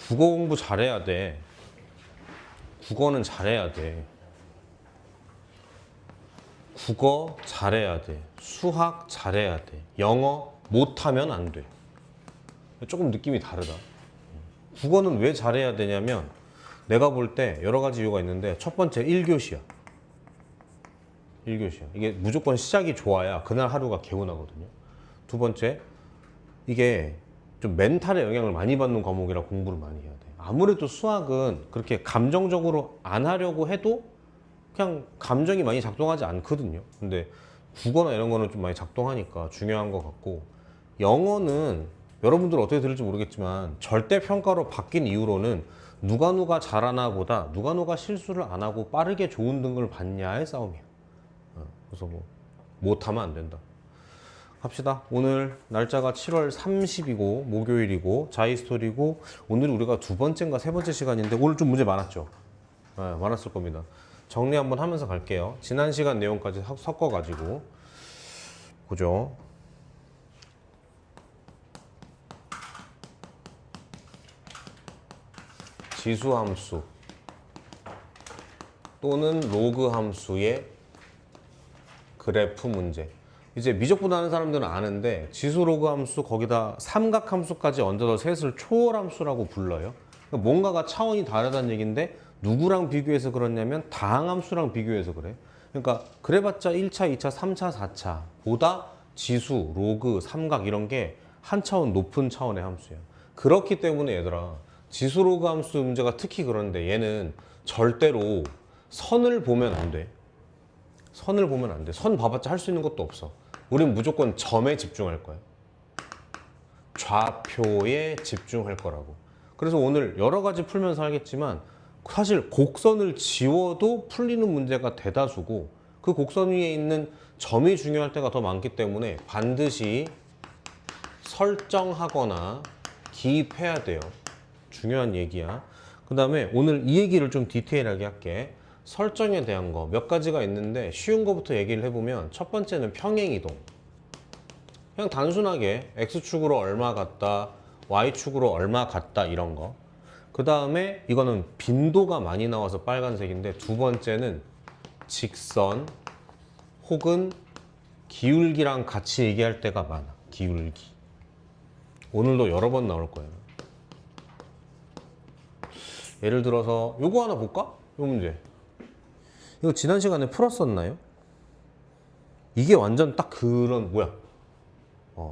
국어 공부 잘해야 돼. 국어는 잘해야 돼. 국어 잘해야 돼. 수학 잘해야 돼. 영어 못하면 안 돼. 조금 느낌이 다르다. 국어는 왜 잘해야 되냐면 내가 볼 때 여러 가지 이유가 있는데 첫 번째 1교시야. 1교시야. 이게 무조건 시작이 좋아야 그날 하루가 개운하거든요. 두 번째, 이게 좀 멘탈에 영향을 많이 받는 과목이라 공부를 많이 해야 돼. 아무래도 수학은 그렇게 감정적으로 안 하려고 해도 그냥 감정이 많이 작동하지 않거든요. 근데 국어나 이런 거는 좀 많이 작동하니까 중요한 것 같고, 영어는 여러분들 어떻게 들을지 모르겠지만 절대평가로 바뀐 이후로는 누가 잘하나 보다 누가 실수를 안 하고 빠르게 좋은 등급을 받냐의 싸움이야. 그래서 뭐 못하면 안 된다. 갑시다. 오늘 날짜가 7월 30이고 목요일이고 자이스토리고, 오늘 우리가 두 번째인가 세 번째 시간인데 오늘 좀 문제 많았죠? 네, 많았을 겁니다. 정리 한번 하면서 갈게요. 지난 시간 내용까지 섞어가지고 보죠. 지수함수 또는 로그 함수의 그래프 문제. 이제 미적분 하는 사람들은 아는데 지수 로그 함수 거기다 삼각 함수까지 얹어서 셋을 초월함수라고 불러요. 그러니까 뭔가가 차원이 다르다는 얘기인데 누구랑 비교해서 그렇냐면 다항함수랑 비교해서 그래. 그러니까 그래봤자 1차, 2차, 3차, 4차 보다 지수, 로그, 삼각 이런 게 한 차원 높은 차원의 함수야. 그렇기 때문에 얘들아, 지수 로그 함수 문제가 특히 그런데 얘는 절대로 선을 보면 안 돼. 선을 보면 안 돼. 선 봐봤자 할 수 있는 것도 없어. 우린 무조건 점에 집중할 거야. 좌표에 집중할 거라고. 그래서 오늘 여러 가지 풀면서 하겠지만 사실 곡선을 지워도 풀리는 문제가 대다수고, 그 곡선 위에 있는 점이 중요할 때가 더 많기 때문에 반드시 설정하거나 기입해야 돼요. 중요한 얘기야. 그 다음에 오늘 이 얘기를 좀 디테일하게 할게. 설정에 대한 거 몇 가지가 있는데 쉬운 거부터 얘기를 해보면, 첫 번째는 평행이동. 그냥 단순하게 X축으로 얼마 같다, Y축으로 얼마 같다 이런 거. 그 다음에 이거는 빈도가 많이 나와서 빨간색인데, 두 번째는 직선 혹은 기울기랑 같이 얘기할 때가 많아. 기울기. 오늘도 여러 번 나올 거예요. 예를 들어서 요거 하나 볼까? 요 문제. 이거 지난 시간에 풀었었나요? 이게 완전 딱 그런 뭐야?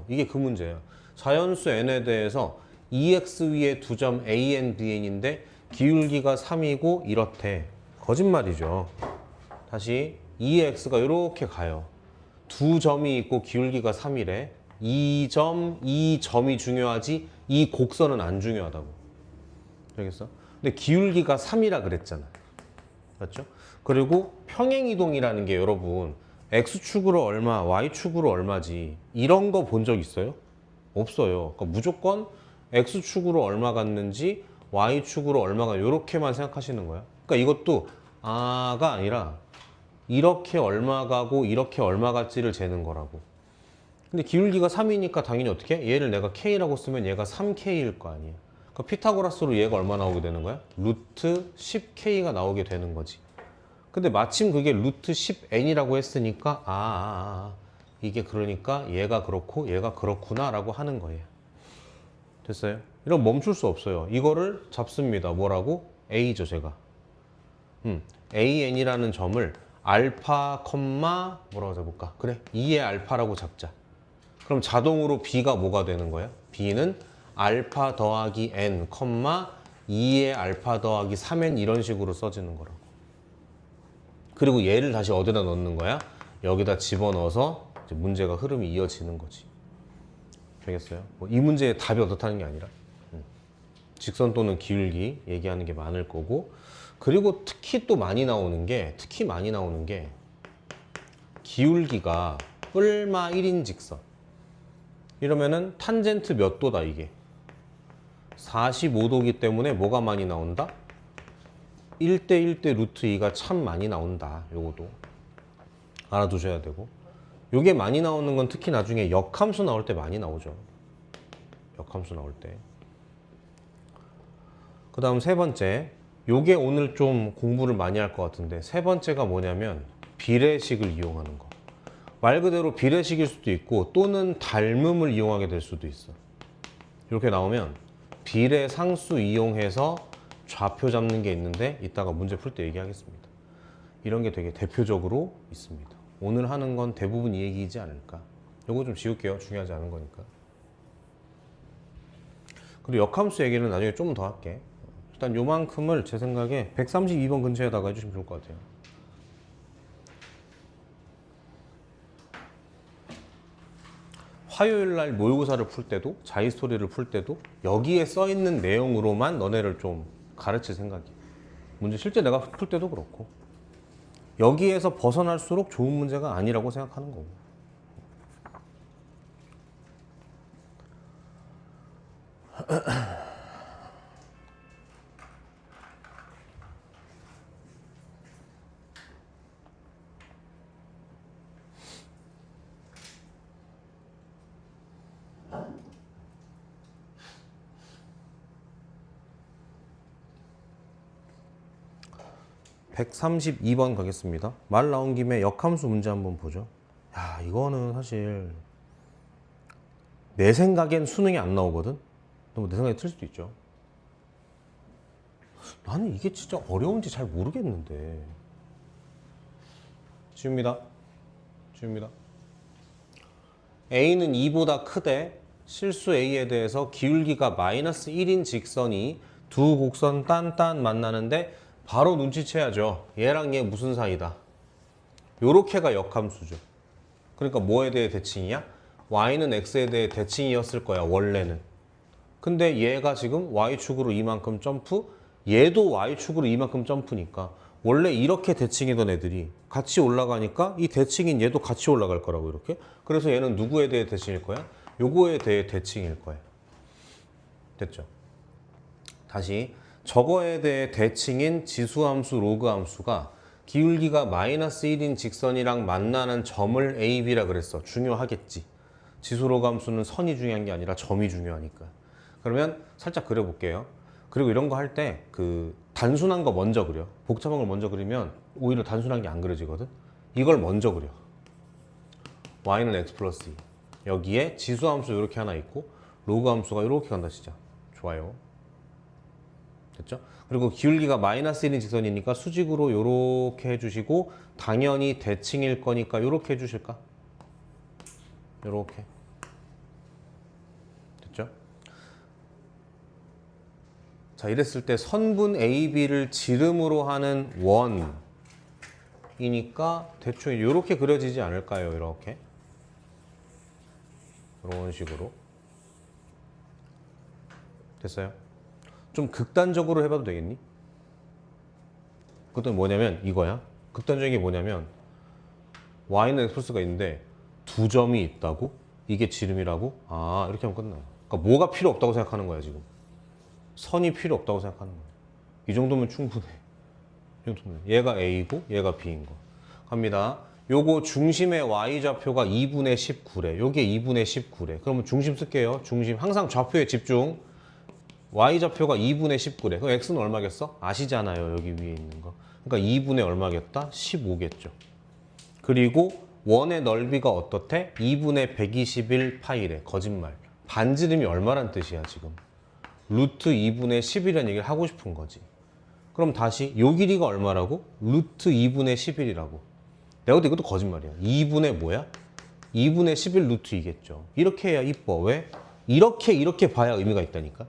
이게 그 문제야. 자연수 n에 대해서 2x 위에 두 점 a,n, bn인데 기울기가 3이고 이렇대. 거짓말이죠. 다시 2x가 이렇게 가요. 두 점이 있고 기울기가 3이래. 이 점이 중요하지 이 곡선은 안 중요하다고. 알겠어? 근데 기울기가 3이라 그랬잖아. 맞죠? 그리고 평행이동이라는 게 여러분 X축으로 얼마, Y축으로 얼마지 이런 거 본 적 있어요? 없어요. 그러니까 무조건 X축으로 얼마 갔는지 Y축으로 얼마가 이렇게만 생각하시는 거야. 그러니까 이것도 아가 아니라 이렇게 얼마 가고 이렇게 얼마 갔지를 재는 거라고. 근데 기울기가 3이니까 당연히 어떻게? 얘를 내가 K라고 쓰면 얘가 3K일 거 아니야. 그러니까 피타고라스로 얘가 얼마 나오게 되는 거야? 루트 10K가 나오게 되는 거지. 근데 마침 그게 루트 10N이라고 했으니까 이게 그러니까 얘가 그렇고 얘가 그렇구나 라고 하는 거예요. 됐어요? 이런 멈출 수 없어요. 이거를 잡습니다. 뭐라고? A죠 제가. AN이라는 점을 알파, 뭐라고 잡을까? 그래, 2의 알파라고 잡자. 그럼 자동으로 B가 뭐가 되는 거야? B는 알파 더하기 N, 2의 알파 더하기 3N 이런 식으로 써지는 거라고. 그리고 얘를 다시 어디다 넣는 거야? 여기다 집어넣어서 이제 문제가 흐름이 이어지는 거지. 되겠어요? 이 문제의 답이 어떻다는 게 아니라 직선 또는 기울기 얘기하는 게 많을 거고, 그리고 특히 많이 나오는 게 기울기가 뿔마 1인 직선. 이러면은 탄젠트 몇 도다 이게? 45도기 때문에 뭐가 많이 나온다? 1대 1대 루트 2가 참 많이 나온다. 요것도 알아두셔야 되고, 요게 많이 나오는 건 특히 나중에 역함수 나올 때 많이 나오죠. 역함수 나올 때. 그 다음 세 번째, 요게 오늘 좀 공부를 많이 할 것 같은데, 세 번째가 뭐냐면 비례식을 이용하는 거. 말 그대로 비례식일 수도 있고 또는 닮음을 이용하게 될 수도 있어. 이렇게 나오면 비례상수 이용해서 좌표 잡는 게 있는데 이따가 문제 풀 때 얘기하겠습니다. 이런 게 되게 대표적으로 있습니다. 오늘 하는 건 대부분 이 얘기이지 않을까. 요거 좀 지울게요. 중요하지 않은 거니까. 그리고 역함수 얘기는 나중에 좀 더 할게. 일단 요만큼을 제 생각에 132번 근처에다가 해주시면 좋을 것 같아요. 화요일 날 모의고사를 풀 때도 자기스토리를 풀 때도 여기에 써 있는 내용으로만 너네를 좀 가르칠 생각이야. 문제 실제 내가 풀 때도 그렇고 여기에서 벗어날수록 좋은 문제가 아니라고 생각하는 거고. (132번) 가겠습니다. 말 나온 김에 역함수 문제 한번 보죠. 야, 이거는 사실 내 생각엔 수능이 안 나오거든. 내 생각에 틀 수도 있죠. 나는 이게 진짜 어려운지 잘 모르겠는데. 지웁니다. 지웁니다. A는 2보다 크대. 실수 A에 대해서 기울기가 마이너스 1인 직선이 두 곡선 딴딴 만나는데 바로 눈치채야죠. 얘랑 얘 무슨 사이다. 요렇게가 역함수죠. 그러니까 뭐에 대해 대칭이야? Y는 X에 대해 대칭이었을 거야, 원래는. 근데 얘가 지금 Y축으로 이만큼 점프, 얘도 Y축으로 이만큼 점프니까 원래 이렇게 대칭이던 애들이 같이 올라가니까 이 대칭인 얘도 같이 올라갈 거라고, 이렇게. 그래서 얘는 누구에 대해 대칭일 거야? 요거에 대해 대칭일 거야. 됐죠? 다시 저거에 대해 대칭인 지수함수, 로그함수가 기울기가 마이너스 1인 직선이랑 만나는 점을 A, B라 그랬어. 중요하겠지. 지수, 로그함수는 선이 중요한 게 아니라 점이 중요하니까. 그러면 살짝 그려볼게요. 그리고 이런 거 할 때 그 단순한 거 먼저 그려. 복잡한 걸 먼저 그리면 오히려 단순한 게 안 그려지거든. 이걸 먼저 그려. y는 x 플러스 2. 여기에 지수함수 이렇게 하나 있고 로그함수가 이렇게 간다 진짜. 좋아요. 됐죠? 그리고 기울기가 마이너스 1인 직선이니까 수직으로 이렇게 해주시고 당연히 대칭일 거니까 이렇게 해주실까? 이렇게. 됐죠? 자, 이랬을 때 선분 AB를 지름으로 하는 원이니까 대충 이렇게 그려지지 않을까요? 이렇게. 이런 식으로. 됐어요? 좀 극단적으로 해봐도 되겠니? 그것도 뭐냐면 이거야. 극단적인 게 뭐냐면 y는 x 플러스가 있는데 두 점이 있다고? 이게 지름이라고? 아, 이렇게 하면 끝나요. 그러니까 뭐가 필요 없다고 생각하는 거야, 지금. 선이 필요 없다고 생각하는 거야. 이 정도면 충분해. 이 정도면. 얘가 A고 얘가 B인 거. 갑니다. 요거 중심의 y좌표가 2분의 19래. 요게 2분의 19래. 그러면 중심 쓸게요. 중심. 항상 좌표에 집중. y좌표가 2분의 19래. 그럼 x는 얼마겠어? 아시잖아요. 여기 위에 있는 거. 그러니까 2분의 얼마겠다? 15겠죠. 그리고 원의 넓이가 어떻대? 2분의 121 파이래. 거짓말. 반지름이 얼마란 뜻이야, 지금? 루트 2분의 10이라는 얘기를 하고 싶은 거지. 그럼 다시 요 길이가 얼마라고? 루트 2분의 11이라고. 내가 볼때 이것도 거짓말이야. 2분의 뭐야? 2분의 11 루트 2겠죠. 이렇게 해야 이뻐. 왜? 이렇게 봐야 의미가 있다니까.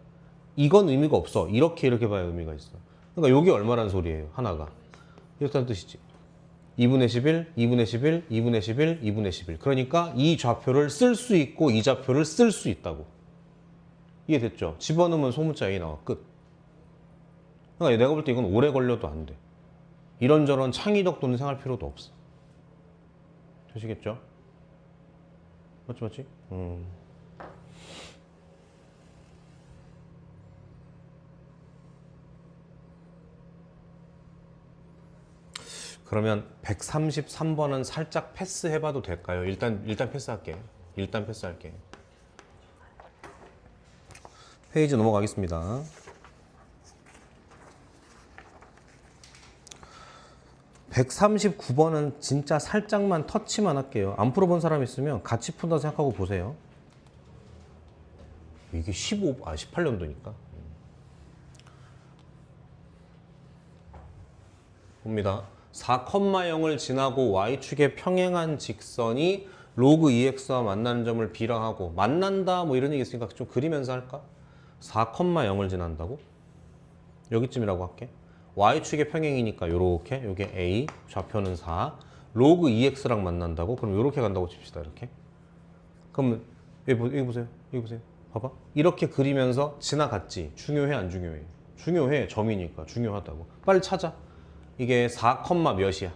이건 의미가 없어. 이렇게 봐야 의미가 있어. 그러니까 요게 얼마란 소리예요, 하나가. 이렇다는 뜻이지. 2분의 11, 2분의 11, 2분의 11, 2분의 11. 그러니까 이 좌표를 쓸 수 있고 이 좌표를 쓸 수 있다고. 이해됐죠? 집어넣으면 소문자 A 나와. 끝. 그러니까 내가 볼 때 이건 오래 걸려도 안 돼. 이런저런 창의력 도는 생각할 필요도 없어. 되시겠죠? 맞지? 그러면 133번은 살짝 패스해봐도 될까요? 일단 패스할게. 일단 패스할게. 페이지 넘어가겠습니다. 139번은 진짜 살짝만 터치만 할게요. 안 풀어본 사람 있으면 같이 푼다 생각하고 보세요. 이게 18년도니까. 봅니다. 4,0을 지나고 y축에 평행한 직선이 로그 2x와 만나는 점을 B라 하고, 만난다 뭐 이런 얘기 있으니까 좀 그리면서 할까? 4,0을 지난다고? 여기쯤이라고 할게. y축의 평행이니까 요렇게, 요게 a, 좌표는 4, 로그 2x랑 만난다고? 그럼 요렇게 간다고 칩시다. 이렇게. 그럼 여기 보세요. 여기 보세요. 봐봐. 이렇게 그리면서 지나갔지. 중요해 안 중요해? 중요해. 점이니까 중요하다고. 빨리 찾아. 이게 4, 몇이야?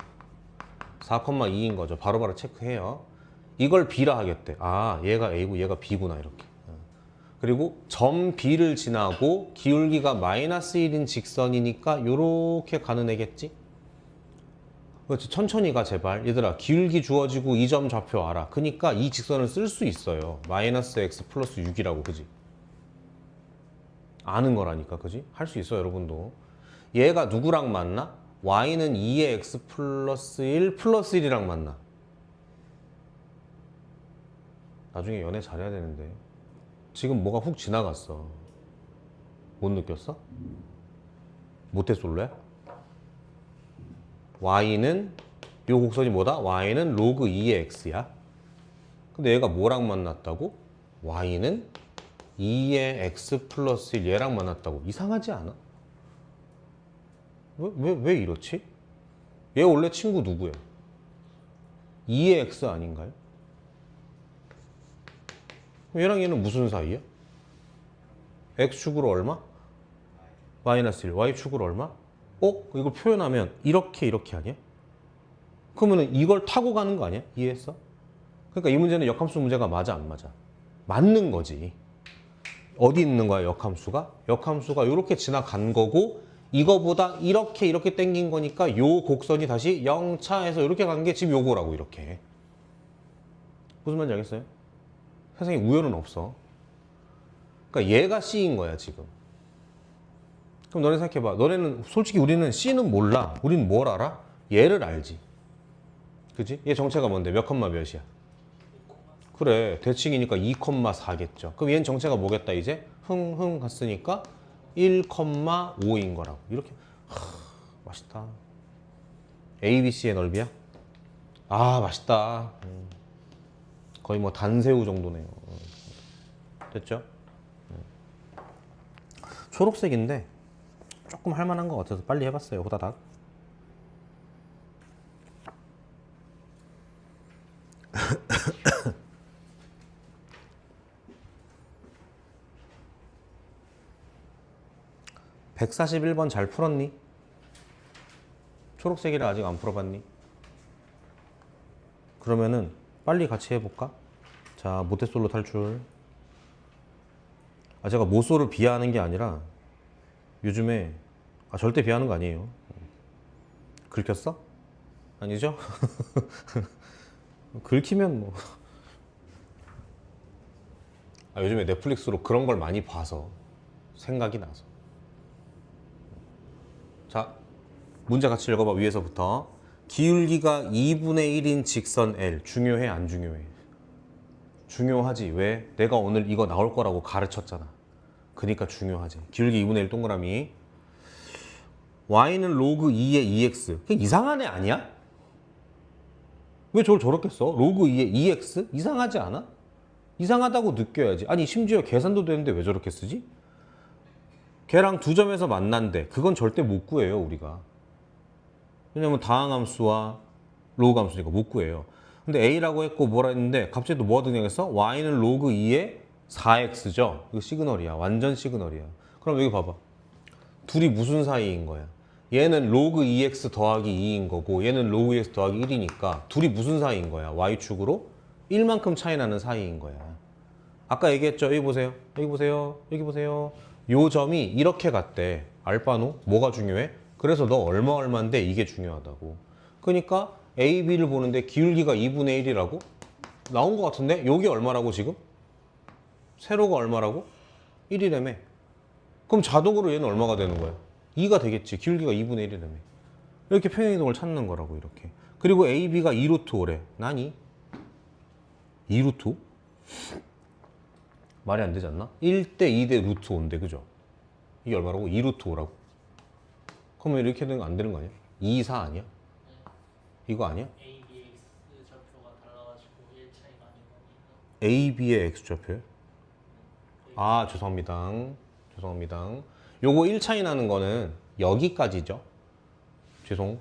4,2인 거죠. 바로바로 체크해요. 이걸 B라 하겠대. 아, 얘가 A고 얘가 B구나 이렇게. 그리고 점 B를 지나고 기울기가 마이너스 1인 직선이니까 요렇게 가는 애겠지? 그렇지. 천천히 가 제발. 얘들아, 기울기 주어지고 이 점 좌표 알아. 그러니까 이 직선을 쓸 수 있어요. 마이너스 x 플러스 6이라고. 그지? 아는 거라니까. 그지? 할 수 있어 여러분도. 얘가 누구랑 만나? y는 2의 x 플러스 1 플러스 1이랑 만나. 나중에 연애 잘해야 되는데. 지금 뭐가 훅 지나갔어. 못 느꼈어? 모태솔로야? y는 요 곡선이 뭐다? y는 로그 2의 x야. 근데 얘가 뭐랑 만났다고? y는 2의 x 플러스 1 얘랑 만났다고. 이상하지 않아? 왜 이렇지? 얘 원래 친구 누구야? 2의 x 아닌가요? 얘랑 얘는 무슨 사이야? x축으로 얼마? 마이너스 1. y축으로 얼마? 이걸 표현하면 이렇게 아니야? 그러면 이걸 타고 가는 거 아니야? 이해했어? 그러니까 이 문제는 역함수 문제가 맞아 안 맞아? 맞는 거지. 어디 있는 거야 역함수가? 역함수가 이렇게 지나간 거고 이거보다 이렇게 땡긴 거니까 요 곡선이 다시 0차에서 이렇게 간 게 지금 요거라고. 이렇게. 무슨 말인지 알겠어요? 세상에 우연은 없어. 그러니까 얘가 C인 거야 지금. 그럼 너네 생각해봐. 너네는 솔직히 우리는 C는 몰라. 우리는 뭘 알아? 얘를 알지. 그지? 얘 정체가 뭔데? 몇 컴마 몇이야? 그래, 대칭이니까 2,4겠죠. 그럼 얘는 정체가 뭐겠다 이제? 흥 갔으니까 1,5인 거라고. 이렇게. 맛있다. ABC의 넓이야? 아, 맛있다. 거의 뭐 단새우 정도네요. 됐죠? 초록색인데 조금 할만한 것 같아서 빨리 해봤어요. 호다닥. (141번) 잘 풀었니? 초록색이라 아직 안 풀어봤니? 그러면은 빨리 같이 해볼까? 자, 모태솔로 탈출. 제가 모소를 비하하는 게 아니라 요즘에 절대 비하하는 거 아니에요. 긁혔어? 아니죠? 긁히면 뭐. 요즘에 넷플릭스로 그런 걸 많이 봐서 생각이 나서. 자, 문제 같이 읽어봐. 위에서부터. 기울기가 2분의 1인 직선 L 중요해 안 중요해? 중요하지. 왜? 내가 오늘 이거 나올 거라고 가르쳤잖아. 그러니까 중요하지. 기울기 2분의 1 동그라미. y는 로그 2의 2x. 그게 이상한 애 아니야? 왜 저걸 저렇게 써? 로그 2의 2x? 이상하지 않아? 이상하다고 느껴야지. 아니 심지어 계산도 되는데 왜 저렇게 쓰지? 걔랑 두 점에서 만난대. 그건 절대 못 구해요 우리가. 왜냐면 다항함수와 로그함수니까 못 구해요. 근데 a라고 했고 뭐라 했는데 갑자기 또 뭐가 등장했어? y는 로그 2의 4x죠. 이거 시그널이야. 완전 시그널이야. 그럼 여기 봐봐. 둘이 무슨 사이인 거야? 얘는 로그 2x 더하기 2인 거고 얘는 로그 2x 더하기 1이니까 둘이 무슨 사이인 거야? y축으로 1만큼 차이 나는 사이인 거야. 아까 얘기했죠? 여기 보세요. 여기 보세요. 여기 보세요. 요 점이 이렇게 갔대. 알바노? 뭐가 중요해? 그래서 너 얼마인데 이게 중요하다고. 그러니까 A, B를 보는데 기울기가 2분의 1이라고? 나온 것 같은데? 여기 얼마라고 지금? 세로가 얼마라고? 1이라며. 그럼 자동으로 얘는 얼마가 되는 거야? 2가 되겠지. 기울기가 2분의 1이라며. 이렇게 평행이동을 찾는 거라고 이렇게. 그리고 AB가 2루트 5래. 나니? 2루트 5? 말이 안 되지 않나? 1대 2대 루트 5인데 그죠? 이게 얼마라고? 2루트 5라고. 그러면 이렇게 되는 거 안 되는 거 아니야? 2, 4 아니야? 이거 아니야? A, B, X 좌표가 달라가지고 1 차이가 아닌 거니까. A, B의 X좌표요? 아, 죄송합니다. 죄송합니다. 요거 1 차이 나는 거는 여기까지죠. 죄송.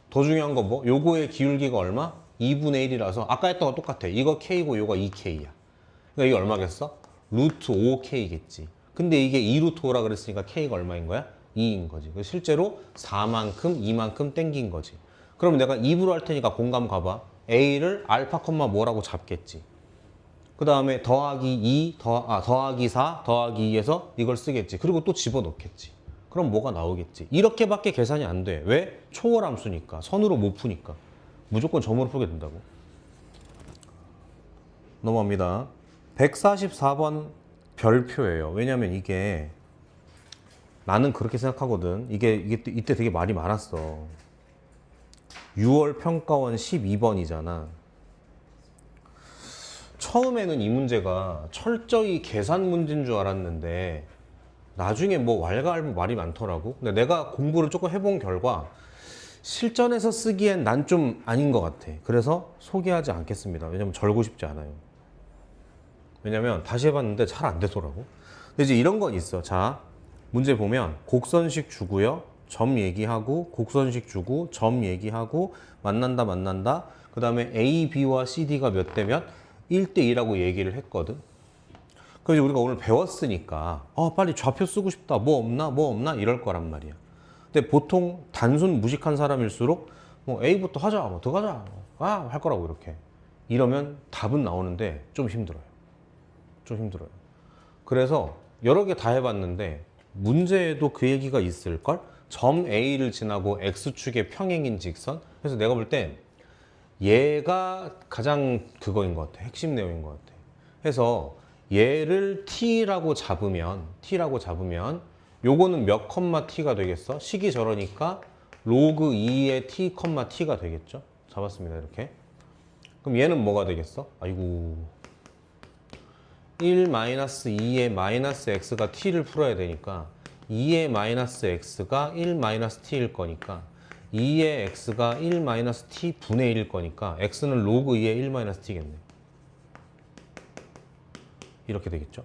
더 중요한 건 뭐? 요거의 기울기가 얼마? 2분의 1이라서 아까 했던 거 똑같아. 이거 K고 요거 2K야. 그러니까 이게 얼마겠어? 루트 5K겠지. 근데 이게 2루트 5라 그랬으니까 K가 얼마인 거야? 2인 거지. 실제로 4만큼, 2만큼 땡긴 거지. 그럼 내가 2부로 할 테니까 공감 가봐. A를 알파, 뭐라고 잡겠지. 그 다음에 더하기 2, 더하기 4, 더하기 2에서 이걸 쓰겠지. 그리고 또 집어넣겠지. 그럼 뭐가 나오겠지. 이렇게밖에 계산이 안 돼. 왜? 초월함수니까. 선으로 못 푸니까. 무조건 점으로 풀게 된다고. 넘어갑니다. 144번 별표예요. 왜냐면 이게 나는 그렇게 생각하거든. 이게 이때 되게 말이 많았어. 6월 평가원 12번이잖아. 처음에는 이 문제가 철저히 계산 문제인 줄 알았는데 나중에 뭐 왈가왈부 말이 많더라고. 근데 내가 공부를 조금 해본 결과 실전에서 쓰기엔 난 좀 아닌 것 같아. 그래서 소개하지 않겠습니다. 왜냐면 절고 싶지 않아요. 왜냐면 다시 해봤는데 잘 안 되더라고. 근데 이제 이런 건 있어. 자, 문제 보면 곡선식 주고요. 점 얘기하고 곡선식 주고 점 얘기하고 만난다. 그 다음에 A, B와 CD가 몇 대 몇? 1대 2라고 얘기를 했거든. 그래서 우리가 오늘 배웠으니까 빨리 좌표 쓰고 싶다. 뭐 없나? 이럴 거란 말이야. 근데 보통 단순 무식한 사람일수록 뭐 A부터 하자. 뭐 더 가자. 할 거라고 이렇게. 이러면 답은 나오는데 좀 힘들어요. 그래서 여러 개 다 해봤는데 문제에도 그 얘기가 있을걸? 점 A를 지나고 X축의 평행인 직선? 그래서 내가 볼 땐 얘가 가장 그거인 것 같아. 핵심 내용인 것 같아. 해서 얘를 T라고 잡으면 요거는 몇 컴마 T가 되겠어? 식이 저러니까 로그 2의 T 컴마 T가 되겠죠? 잡았습니다. 이렇게. 그럼 얘는 뭐가 되겠어? 아이고 1-2의 마이너스 x가 t를 풀어야 되니까 2의 마이너스 x가 1 마이너스 t일 거니까 2의 x가 1 마이너스 t 분의 1일 거니까 x는 로그 2의 1 마이너스 t겠네. 이렇게 되겠죠?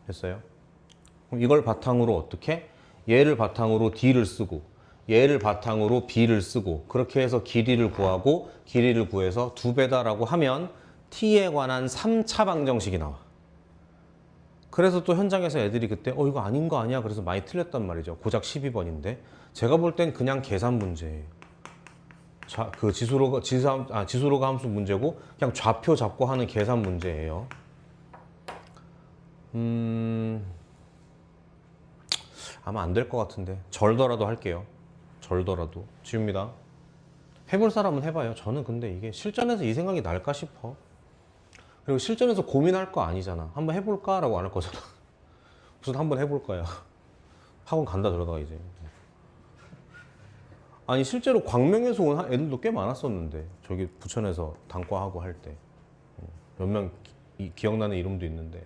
됐어요? 그럼 이걸 바탕으로 어떻게? 얘를 바탕으로 d를 쓰고 얘를 바탕으로 b를 쓰고 그렇게 해서 길이를 구하고 길이를 구해서 2배다라고 하면 t에 관한 3차 방정식이 나와. 그래서 또 현장에서 애들이 그때 이거 아닌 거 아니야? 그래서 많이 틀렸단 말이죠. 고작 12번인데 제가 볼 땐 그냥 계산 문제예요. 자, 그 지수로가 함수 문제고 그냥 좌표 잡고 하는 계산 문제예요. 아마 안 될 것 같은데 절더라도 할게요. 절더라도 지웁니다. 해볼 사람은 해봐요. 저는 근데 이게 실전에서 이 생각이 날까 싶어. 그리고 실전에서 고민할 거 아니잖아. 한번 해볼까? 라고 안 할 거잖아. 무슨 한번 해볼 거야. 학원 간다 그러다가 이제. 아니 실제로 광명에서 온 애들도 꽤 많았었는데 저기 부천에서 단과하고 할 때 몇 명 기억나는 이름도 있는데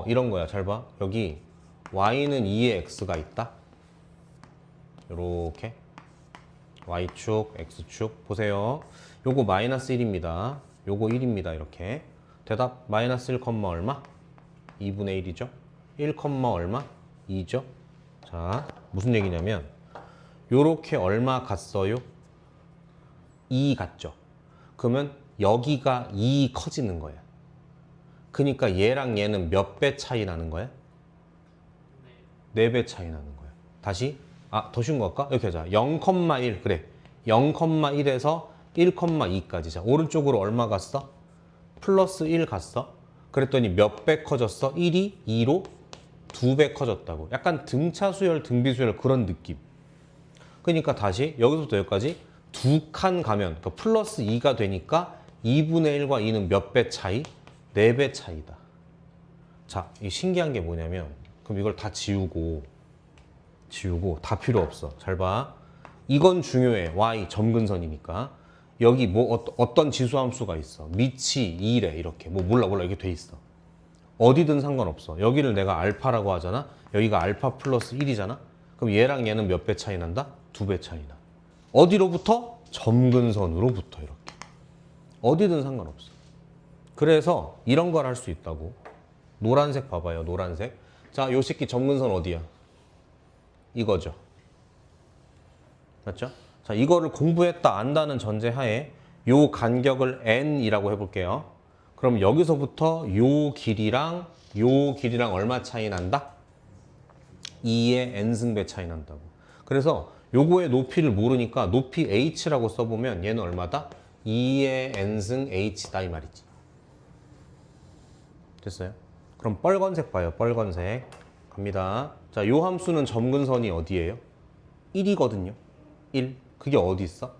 이런 거야. 잘 봐. 여기 y는 2의 x가 있다. 요렇게 y축, x축 보세요. 요거 마이너스 1입니다. 요거 1입니다. 이렇게 대답 마이너스 1, 얼마? 2분의 1이죠. 1, 얼마? 2죠. 자, 무슨 얘기냐면 요렇게 얼마 같어요? 2 같죠. 그러면 여기가 2 커지는 거야. 그러니까 얘랑 얘는 몇 배 차이 나는 거야? 4배 차이 나는 거야. 다시 더 쉬운 거 할까? 이렇게 하자. 0,1 그래. 0,1에서 1,2까지. 자, 오른쪽으로 얼마 갔어? 플러스 1 갔어. 그랬더니 몇 배 커졌어? 1이 2로 2배 커졌다고. 약간 등차수열, 등비수열 그런 느낌. 그러니까 다시 여기서부터 여기까지 2칸 가면 그러니까 플러스 2가 되니까 2분의 1과 2는 몇 배 차이? 4배 차이다. 자, 이 신기한 게 뭐냐면 그럼 이걸 다 지우고 지우고 다 필요 없어. 잘 봐. 이건 중요해. y 점근선이니까. 여기 뭐 어떤 지수함수가 있어. 미치 2래 이렇게. 뭐 몰라 이렇게 돼 있어. 어디든 상관없어. 여기를 내가 알파라고 하잖아. 여기가 알파 플러스 1이잖아. 그럼 얘랑 얘는 몇 배 차이 난다? 2배 차이 나. 어디로부터? 점근선으로부터 이렇게. 어디든 상관없어. 그래서 이런 걸 할 수 있다고. 노란색 봐봐요. 노란색. 자, 요 새끼 점근선 어디야? 이거죠. 맞죠? 자, 이거를 공부했다 안다는 전제하에 요 간격을 n이라고 해볼게요. 그럼 여기서부터 요 길이랑 얼마 차이 난다? 2의 n승배 차이 난다고. 그래서 요거의 높이를 모르니까 높이 h라고 써보면 얘는 얼마다? 2의 n승 h다 이 말이지. 됐어요? 그럼 빨간색 봐요. 빨간색. 갑니다. 자, 요 함수는 점근선이 어디예요? 1이거든요. 1. 그게 어디 있어?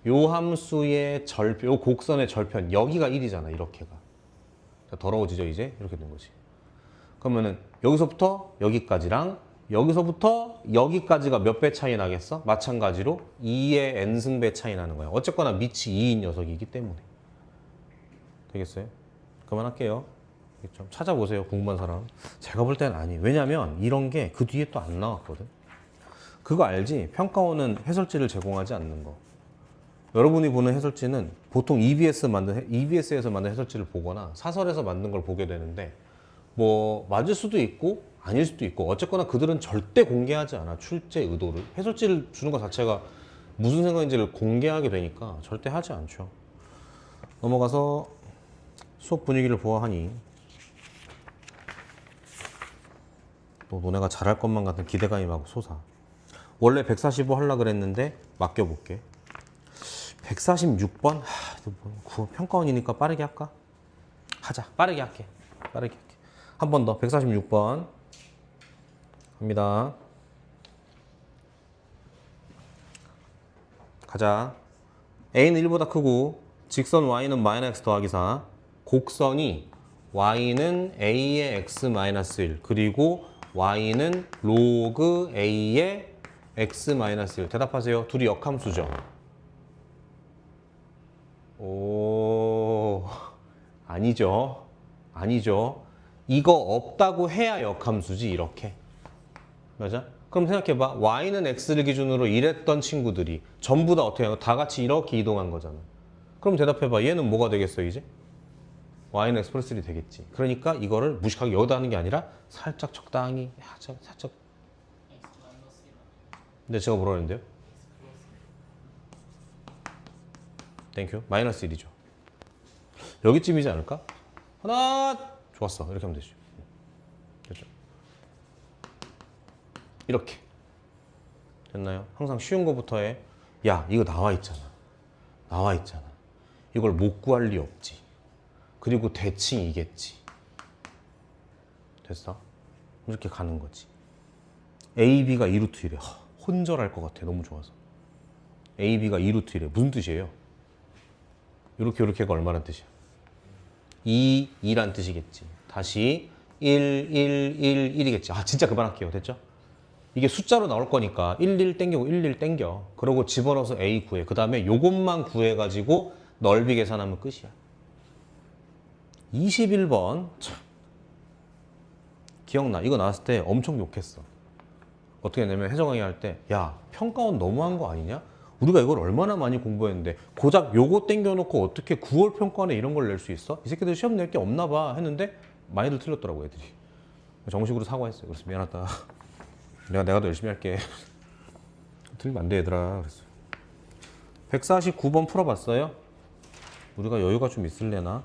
요 함수의 절편, 요 곡선의 절편. 여기가 1이잖아. 이렇게가. 자, 더러워지죠, 이제? 이렇게 된 거지. 그러면은 여기서부터 여기까지랑 여기서부터 여기까지가 몇 배 차이 나겠어? 마찬가지로 2의 n승배 차이 나는 거야. 어쨌거나 밑이 2인 녀석이기 때문에. 되겠어요? 그만할게요. 좀 찾아보세요. 궁금한 사람. 제가 볼 때는 아니에요. 왜냐면 이런 게 그 뒤에 또 안 나왔거든. 그거 알지? 평가원은 해설지를 제공하지 않는 거. 여러분이 보는 해설지는 보통 EBS에서 만든 해설지를 보거나 사설에서 만든 걸 보게 되는데 뭐 맞을 수도 있고 아닐 수도 있고 어쨌거나 그들은 절대 공개하지 않아. 출제 의도를. 해설지를 주는 것 자체가 무슨 생각인지를 공개하게 되니까 절대 하지 않죠. 넘어가서 수업 분위기를 보아하니 또 너네가 잘할 것만 같은 기대감이 막 솟아. 원래 145 하려고 그랬는데 맡겨볼게. 146번? 평가원이니까 빠르게 할까? 하자. 빠르게 할게. 한 번 더. 146번. 갑니다. 가자. A는 1보다 크고 직선 Y는 마이너스 X 더하기 4. 곡선이 Y는 A의 X 마이너스 1 그리고 Y는 로그 A의 X 마이너스 1. 대답하세요. 둘이 역함수죠? 오, 아니죠. 이거 없다고 해야 역함수지 이렇게. 맞아? 그럼 생각해봐. Y는 X를 기준으로 이랬던 친구들이 전부 다 어떻게 해요? 다 같이 이렇게 이동한 거잖아. 그럼 대답해봐. 얘는 뭐가 되겠어 이제? Y는 X 플러스 1이 되겠지. 그러니까 이거를 무식하게 여기다 하는 게 아니라 살짝 적당히 살짝. 근데 제가 뭐라 했는데요? 땡큐. 마이너스 1이죠. 여기쯤이지 않을까? 하나. 좋았어. 이렇게 하면 되지. 됐죠? 이렇게. 됐나요? 항상 쉬운 거부터 해. 야, 이거 나와 있잖아. 이걸 못 구할 리 없지. 그리고 대칭 이겠지. 됐어? 이렇게 가는 거지. A, B가 2루트 1에 혼절할 것 같아. 너무 좋아서. A, B가 2루트 1에 무슨 뜻이에요? 이렇게가 얼마란 뜻이야? 2란 뜻이겠지. 다시 1, 1이겠지. 아, 진짜 그만할게요. 됐죠? 이게 숫자로 나올 거니까 11 땡기고 11 땡겨. 그러고 집어넣어서 A 구해. 그 다음에 요것만 구해가지고 넓이 계산하면 끝이야. 21번. 참. 기억나. 이거 나왔을 때 엄청 욕했어. 어떻게 했냐면 혜정 강의 할 때 야, 평가원 너무한 거 아니냐? 우리가 이걸 얼마나 많이 공부했는데 고작 요거 땡겨놓고 어떻게 9월 평가원에 이런 걸 낼 수 있어? 이 새끼들 시험 낼 게 없나 봐 했는데 많이들 틀렸더라고 애들이. 정식으로 사과했어요. 그래서 미안하다. 내가 더 열심히 할게. 틀리면 안 돼 얘들아. 그랬어. 149번 풀어봤어요? 우리가 여유가 좀 있을래나?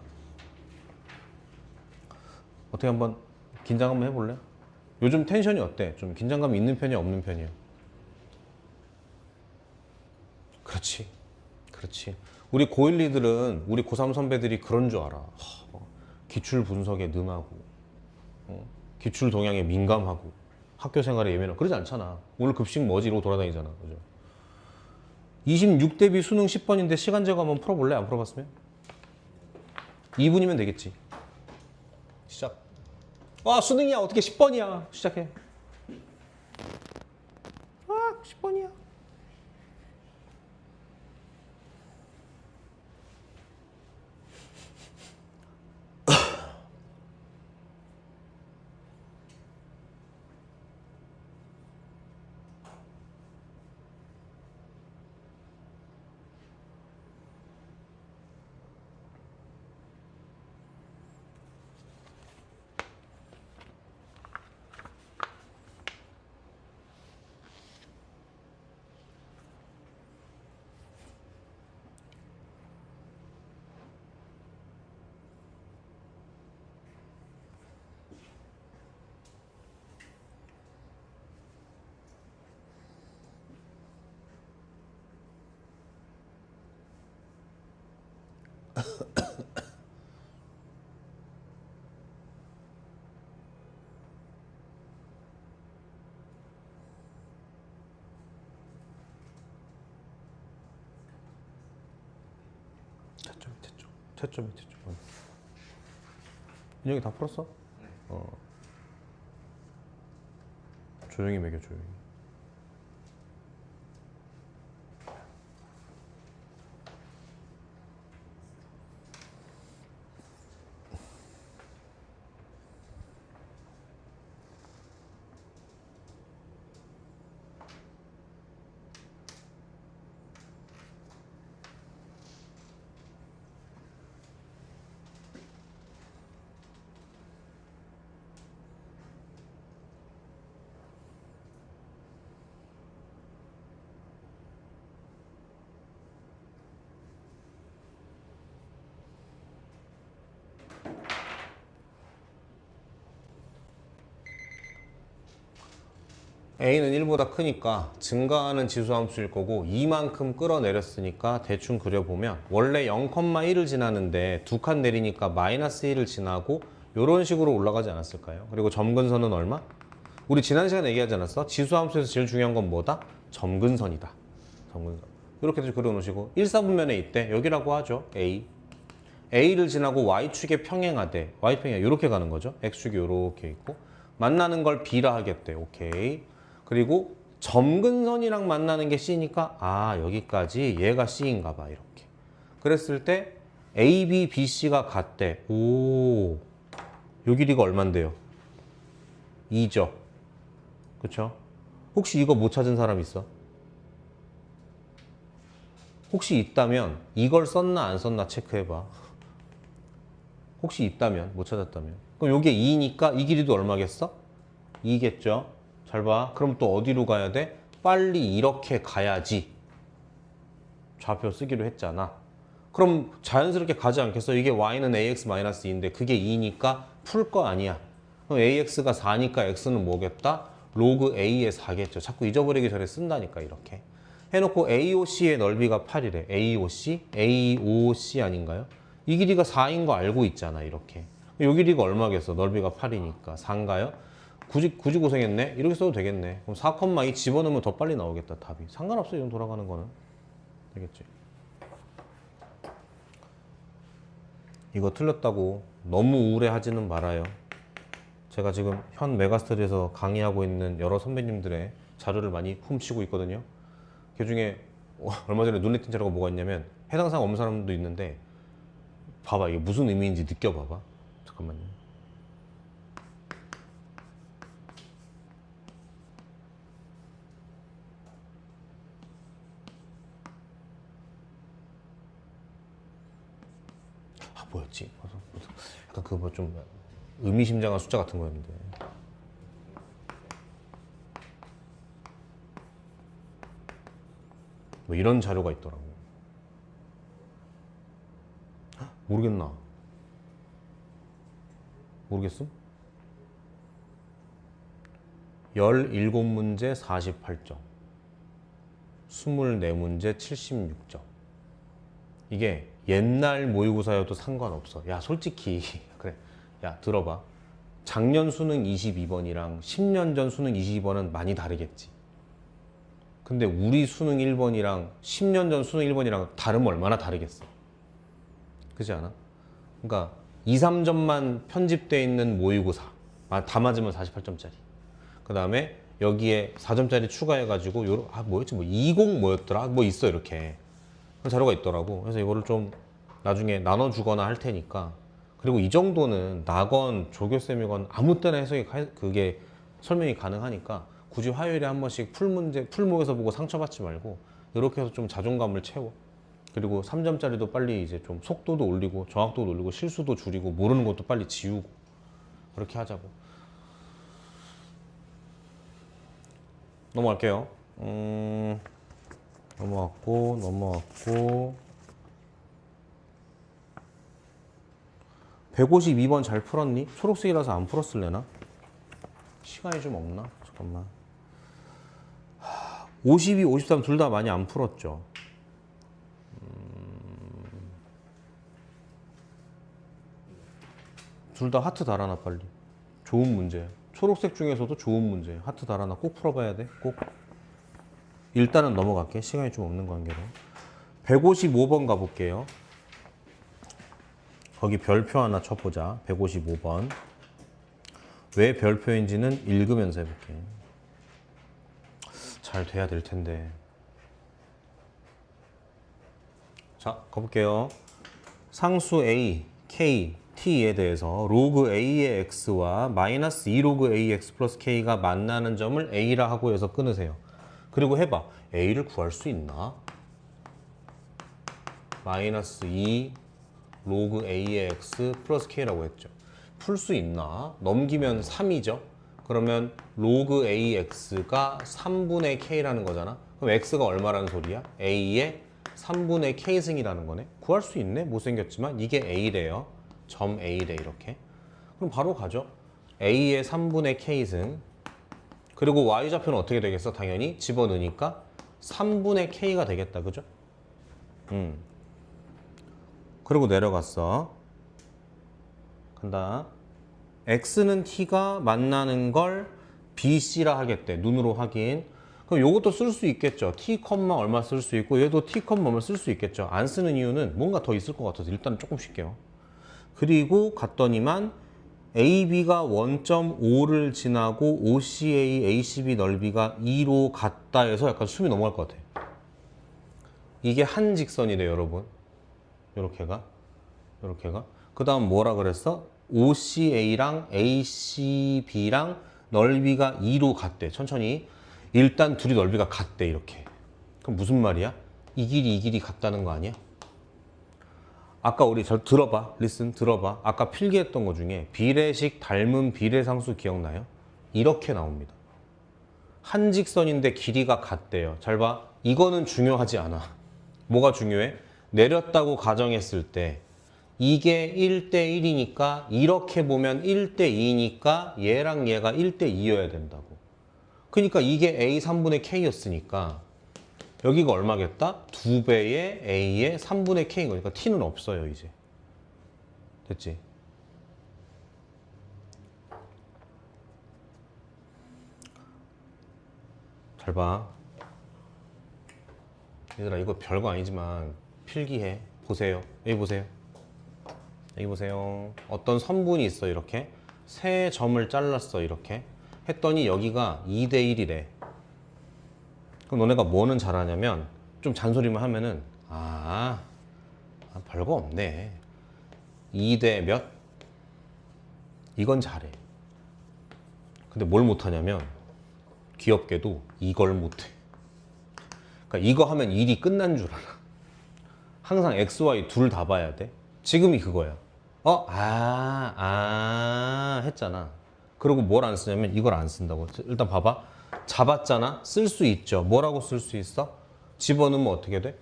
어떻게 한번 긴장 한번 해볼래? 요즘 텐션이 어때? 좀 긴장감이 있는 편이야 없는 편이야? 그렇지. 우리 고1이들은 우리 고3 선배들이 그런 줄 알아. 기출 분석에 능하고 기출 동향에 민감하고 학교 생활에 예민하고 그러지 않잖아. 오늘 급식 뭐지? 이러고 돌아다니잖아. 그죠? 26대비 수능 10번인데 시간 제거 한번 풀어볼래? 안 풀어봤으면? 2분이면 되겠지. 시작. 와, 수능이야. 어떻게 10번이야. 시작해. 10번이야. 채점 밑에 쪽. 인형이 다 풀었어? 조용히 매겨 조용히. A는 1보다 크니까 증가하는 지수함수일 거고 이만큼 끌어내렸으니까 대충 그려보면 원래 0,1을 지나는데 두 칸 내리니까 마이너스 1을 지나고 이런 식으로 올라가지 않았을까요? 그리고 점근선은 얼마? 우리 지난 시간에 얘기하지 않았어? 지수함수에서 제일 중요한 건 뭐다? 점근선이다. 점근선. 이렇게 해서 그려놓으시고 1사분면에 있대. 여기라고 하죠. A. A를 지나고 Y축에 평행하되 Y평행 이렇게 가는 거죠. X축이 이렇게 있고 만나는 걸 B라 하겠대. 오케이. 그리고 점근선이랑 만나는 게 C니까 아 여기까지 얘가 C인가 봐 이렇게. 그랬을 때 A, B, B, C가 같대. 오, 요 길이가 얼만데요? 2죠. 그쵸? 혹시 이거 못 찾은 사람 있어? 혹시 있다면 이걸 썼나 안 썼나 체크해봐. 혹시 있다면 못 찾았다면 그럼 요게 2니까 이 길이도 얼마겠어? 2겠죠. 잘 봐. 그럼 또 어디로 가야 돼? 빨리 이렇게 가야지. 좌표 쓰기로 했잖아. 그럼 자연스럽게 가지 않겠어? 이게 y는 ax-2인데 그게 2니까 풀 거 아니야. 그럼 ax가 4니까 x는 뭐겠다? 로그 a의 4겠죠. 자꾸 잊어버리기 전에 쓴다니까 이렇게. 해놓고 AOC의 넓이가 8이래. AOC? AOC 아닌가요? 이 길이가 4인 거 알고 있잖아 이렇게. 이 길이가 얼마겠어? 넓이가 8이니까 4인가요? 굳이 고생했네? 이렇게 써도 되겠네. 그럼 4,2 집어넣으면 더 빨리 나오겠다 답이. 상관없어 이런 돌아가는 거는. 되겠지? 이거 틀렸다고 너무 우울해하지는 말아요. 제가 지금 현 메가스터디에서 강의하고 있는 여러 선배님들의 자료를 많이 훔치고 있거든요. 그 중에 얼마 전에 눈에 띈 자료가 뭐가 있냐면 해당 사항 없는 사람도 있는데 봐봐 이게 무슨 의미인지 느껴봐봐. 잠깐만요. 아 뭐였지? 약간 그 뭐 좀 의미심장한 숫자 같은 거였는데. 뭐 이런 자료가 있더라고. 모르겠나? 모르겠음? 17문제 48점 24문제 76점. 이게 옛날 모의고사여도 상관없어. 야 솔직히 그래. 야 들어봐. 작년 수능 22번이랑 10년 전 수능 22번은 많이 다르겠지. 근데 우리 수능 1번이랑 10년 전 수능 1번이랑 다르면 얼마나 다르겠어. 그렇지 않아? 그러니까 2, 3점만 편집되어 있는 모의고사 다 맞으면 48점짜리. 그 다음에 여기에 4점짜리 추가해가지고 요런 뭐였지 20 뭐였더라 뭐 있어 이렇게 그런 자료가 있더라고. 그래서 이거를 좀 나중에 나눠주거나 할 테니까. 그리고 이 정도는 나건 조교쌤이건 아무 때나 그게 설명이 가능하니까 굳이 화요일에 한 번씩 풀모에서 보고 상처받지 말고 이렇게 해서 좀 자존감을 채워. 그리고 3점짜리도 빨리 이제 좀 속도도 올리고 정확도도 올리고 실수도 줄이고 모르는 것도 빨리 지우고 그렇게 하자고. 넘어갈게요. 넘어갔고 152번 잘 풀었니? 초록색이라서 안 풀었을래나? 시간이 좀 없나? 잠깐만. 52, 53 둘 다 많이 안 풀었죠. 둘 다 하트 달아놔 빨리. 좋은 문제야. 초록색 중에서도 좋은 문제야. 하트 달아놔. 꼭 풀어봐야 돼. 꼭. 일단은 넘어갈게. 시간이 좀 없는 관계로. 155번 가볼게요. 거기 별표 하나 쳐보자. 155번. 왜 별표인지는 읽으면서 해볼게. 잘 돼야 될 텐데. 자, 가볼게요. 상수 A, K, T에 대해서 로그 A의 X와 마이너스 2로그 AX 플러스 K가 만나는 점을 A라 하고 해서 끊으세요. 그리고 해봐. A를 구할 수 있나? 마이너스 2 로그 A의 X 플러스 K라고 했죠. 풀 수 있나? 넘기면 3이죠. 그러면 로그 AX가 3분의 K라는 거잖아. 그럼 X가 얼마라는 소리야? A의 3분의 K승이라는 거네. 구할 수 있네. 못생겼지만 이게 A래요. 점 A래 이렇게. 그럼 바로 가죠. A의 3분의 K승. 그리고 Y좌표는 어떻게 되겠어? 당연히 집어넣으니까 3분의 K가 되겠다. 그죠? 그리고 내려갔어. 간다. X는 T가 만나는 걸 BC라 하겠대. 눈으로 확인. 그럼 요것도 쓸 수 있겠죠. T, 얼마 쓸 수 있고 얘도 T, 얼마 쓸 수 있겠죠. 안 쓰는 이유는 뭔가 더 있을 것 같아서 일단은 조금 쉴게요. 그리고 갔더니만 AB가 1.5를 지나고 OCA, ACB 넓이가 2로 같다 해서 약간 숨이 넘어갈 것 같아. 이게 한 직선이래 여러분. 요렇게가. 그 다음 뭐라 그랬어? OCA랑 ACB랑 넓이가 2로 같대. 천천히. 일단 둘이 넓이가 같대 이렇게. 그럼 무슨 말이야? 이 길이 같다는 거 아니야? 아까 우리 잘 들어봐. 리슨 들어봐. 아까 필기했던 거 중에 비례식 닮은 비례상수 기억나요? 이렇게 나옵니다. 한 직선인데 길이가 같대요. 잘 봐. 이거는 중요하지 않아. 뭐가 중요해? 내렸다고 가정했을 때 이게 1대1이니까 이렇게 보면 1대2니까 얘랑 얘가 1대2여야 된다고. 그러니까 이게 A 3분의 K였으니까 여기가 얼마겠다? 2배의 A의 3분의 K인 거니까 T는 없어요 이제. 됐지? 잘 봐. 얘들아 이거 별거 아니지만 필기해. 보세요. 여기 보세요. 여기 보세요. 어떤 선분이 있어 이렇게. 세 점을 잘랐어 이렇게. 했더니 여기가 2대1이래. 그럼 너네가 뭐는 잘하냐면 좀 잔소리만 하면은 별거 없네. 2대 몇? 이건 잘해. 근데 뭘 못하냐면 귀엽게도 이걸 못해. 그러니까 이거 하면 일이 끝난 줄 알아. 항상 X, Y 둘 다 봐야 돼. 지금이 그거야. 했잖아. 그리고 뭘 안 쓰냐면 이걸 안 쓴다고. 일단 봐봐. 잡았잖아. 쓸 수 있죠. 뭐라고 쓸 수 있어? 집어넣으면 어떻게 돼?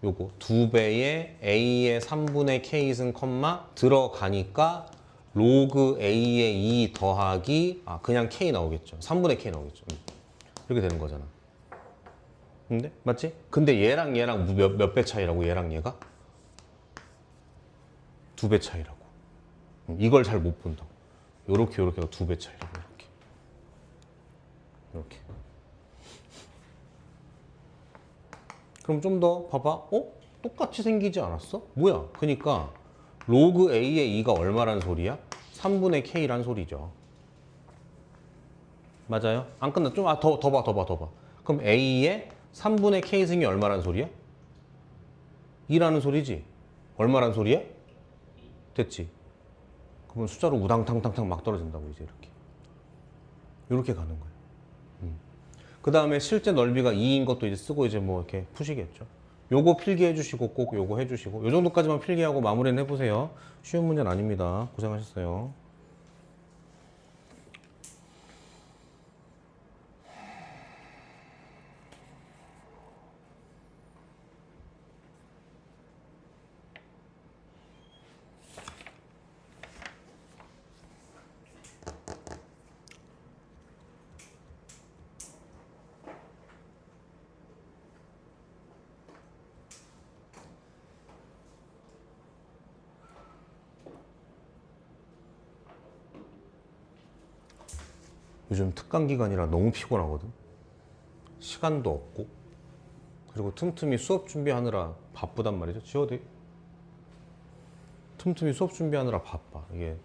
요거 2배의 A의 3분의 K승 컴마 들어가니까 로그 A의 2 더하기 그냥 K 나오겠죠. 3분의 K 나오겠죠. 이렇게 되는 거잖아. 근데 맞지? 근데 얘랑 몇 배 차이라고? 얘랑 얘가? 2배 차이라고. 이걸 잘 못 본다고. 요렇게가 2배 차이라고. 이렇게. 그럼 좀 더 봐봐. 똑같이 생기지 않았어? 뭐야? 그러니까 로그 A의 2가 얼마란 소리야? 3분의 K란 소리죠. 맞아요? 안 끝나. 좀, 더 봐. 그럼 A의 3분의 K승이 얼마란 소리야? 2라는 소리지? 얼마란 소리야? 됐지? 그러면 숫자로 우당탕탕탕 막 떨어진다고, 이제 이렇게 가는 거예요. 그 다음에 실제 넓이가 2인 것도 이제 쓰고 이제 뭐 이렇게 푸시겠죠. 요거 필기해 주시고 꼭 요거 해 주시고 요 정도까지만 필기하고 마무리는 해보세요. 쉬운 문제는 아닙니다. 고생하셨어요. 요즘 특강 기간이라 너무 피곤하거든. 시간도 없고 그리고 틈틈이 수업 준비하느라 바쁘단 말이죠. 지워대. 틈틈이 수업 준비하느라 바빠. 이게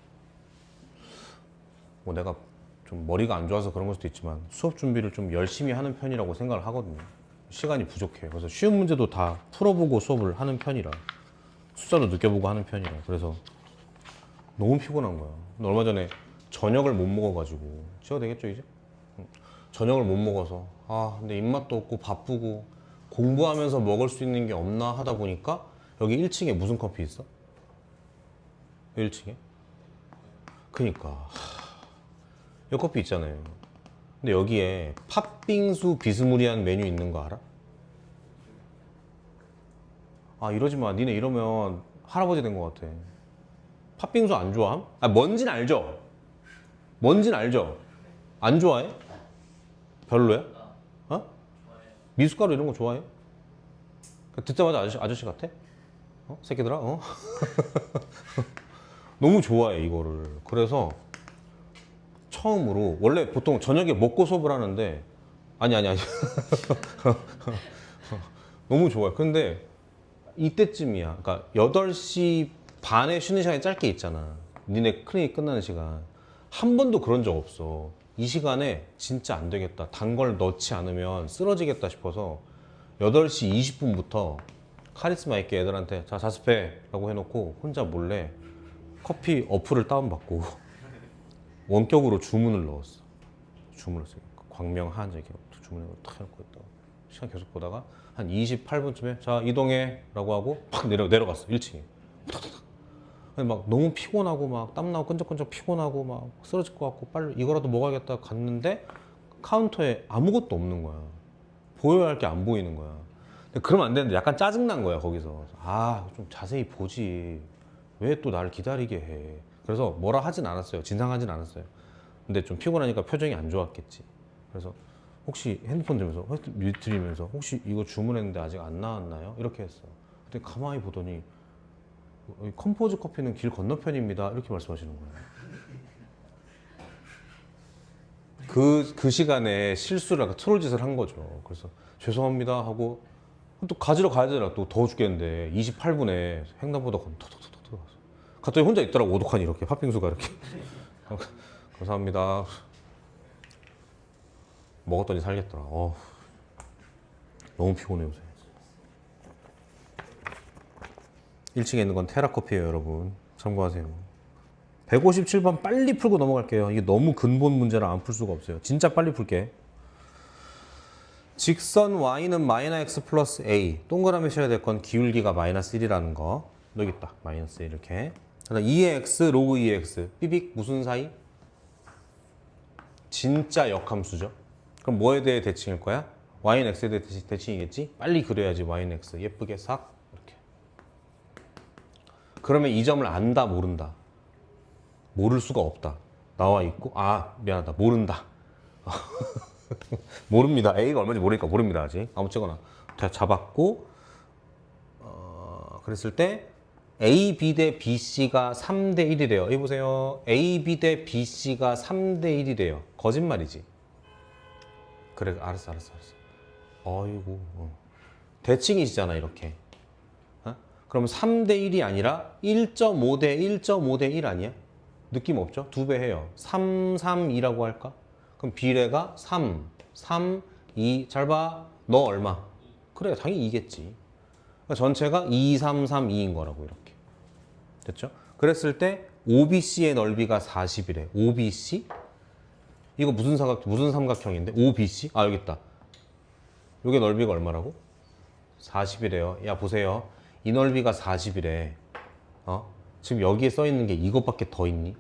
뭐 내가 좀 머리가 안 좋아서 그런 걸 수도 있지만 수업 준비를 좀 열심히 하는 편이라고 생각을 하거든요. 시간이 부족해. 그래서 쉬운 문제도 다 풀어보고 수업을 하는 편이라 숫자도 느껴보고 하는 편이라 그래서 너무 피곤한 거야. 근데 얼마 전에 저녁을 못 먹어가지고 지워도 되겠죠 이제? 저녁을 못 먹어서 근데 입맛도 없고 바쁘고 공부하면서 먹을 수 있는 게 없나 하다 보니까 여기 1층에 무슨 커피 있어? 1층에? 그니까 이 커피 있잖아요. 근데 여기에 팥빙수 비스무리한 메뉴 있는 거 알아? 이러지 마. 니네 이러면 할아버지 된 것 같아. 팥빙수 안 좋아함? 뭔진 알죠? 뭔진 알죠? 안 좋아해? 별로야? 어? 미숫가루 이런 거 좋아해? 듣자마자 아저씨 같아? 새끼들아? 너무 좋아해 이거를. 그래서 처음으로 원래 보통 저녁에 먹고 수업을 하는데 아니 너무 좋아요. 근데 이때쯤이야. 그러니까 8시 반에 쉬는 시간이 짧게 있잖아. 니네 클리닉 끝나는 시간. 한 번도 그런 적 없어. 이 시간에 진짜 안 되겠다. 단 걸 넣지 않으면 쓰러지겠다 싶어서 8시 20분부터 카리스마 있게 애들한테 자, 자습해 라고 해놓고 혼자 몰래 커피 어플을 다운받고 원격으로 주문을 넣었어. 주문을 했어. 광명 한자 이렇게 주문을 탁 해놓고 있다가 시간 계속 보다가 한 28분쯤에 자 이동해 라고 하고 팍 내려갔어 1층에. 막 너무 피곤하고 막 땀나고 끈적끈적 피곤하고 막 쓰러질 것 같고 빨리 이거라도 먹어야겠다 갔는데 카운터에 아무것도 없는 거야. 보여야 할 게 안 보이는 거야. 근데 그러면 안 되는데 약간 짜증난 거야 거기서. 좀 자세히 보지 왜 또 나를 기다리게 해. 그래서 뭐라 하진 않았어요. 진상하진 않았어요. 근데 좀 피곤하니까 표정이 안 좋았겠지. 그래서 혹시 핸드폰 들면서 드리면서 혹시 이거 주문했는데 아직 안 나왔나요? 이렇게 했어. 근데 가만히 보더니 컴포즈 커피는 길 건너편입니다. 이렇게 말씀하시는 거예요. 그 시간에 실수를 트롤짓을 한 거죠. 그래서 죄송합니다 하고 또 가지러 가야 되잖아. 또 더워 죽겠는데 28분에 횡단보도 톡톡톡톡 들어갔어. 갑자기 혼자 있더라고. 오독하니 이렇게 팥빙수가 이렇게. 감사합니다. 먹었더니 살겠더라. 너무 피곤해 요새. 1층에 있는 건 테라커피예요 여러분. 참고하세요. 157번 빨리 풀고 넘어갈게요. 이게 너무 근본 문제라 안 풀 수가 없어요. 진짜 빨리 풀게. 직선 y는 마이너 x 플러스 a. 동그라미 씌워야 될 건 기울기가 마이너스 1이라는 거. 여기 있다. 마이너스 1 이렇게. 그다음 2의 x 로그 2의 x. 삐빅 무슨 사이? 진짜 역함수죠. 그럼 뭐에 대해 대칭일 거야? y는 x에 대해 대칭이겠지? 빨리 그려야지 y는 x. 예쁘게 싹 이렇게. 그러면 이 점을 안다 모른다. 모를 수가 없다. 나와 있고 미안하다. 모른다. 모릅니다. A가 얼마인지 모르니까 모릅니다. 아직. 아무쪼나 다 잡았고 그랬을 때 A, B 대 B, C가 3대 1이래요. 여기 보세요. A, B 대 B, C가 3대 1이래요. 거짓말이지. 그래 알았어. 어이구 대칭이시잖아 이렇게. 그럼 3대 1이 아니라 1.5 대 1.5 대 1 아니야? 느낌 없죠? 2배 해요. 3, 3, 2라고 할까? 그럼 비례가 3, 3, 2. 잘 봐. 너 얼마? 그래, 당연히 2겠지. 그러니까 전체가 2, 3, 3, 2인 거라고 이렇게. 됐죠? 그랬을 때 OBC의 넓이가 40이래. OBC? 이거 무슨 삼각형인데? OBC? 아, 여기 있다. 요게 넓이가 얼마라고? 40이래요. 야, 보세요. 이 넓이가 40이래. 지금 여기에 써 있는 게 이것밖에 더 있니?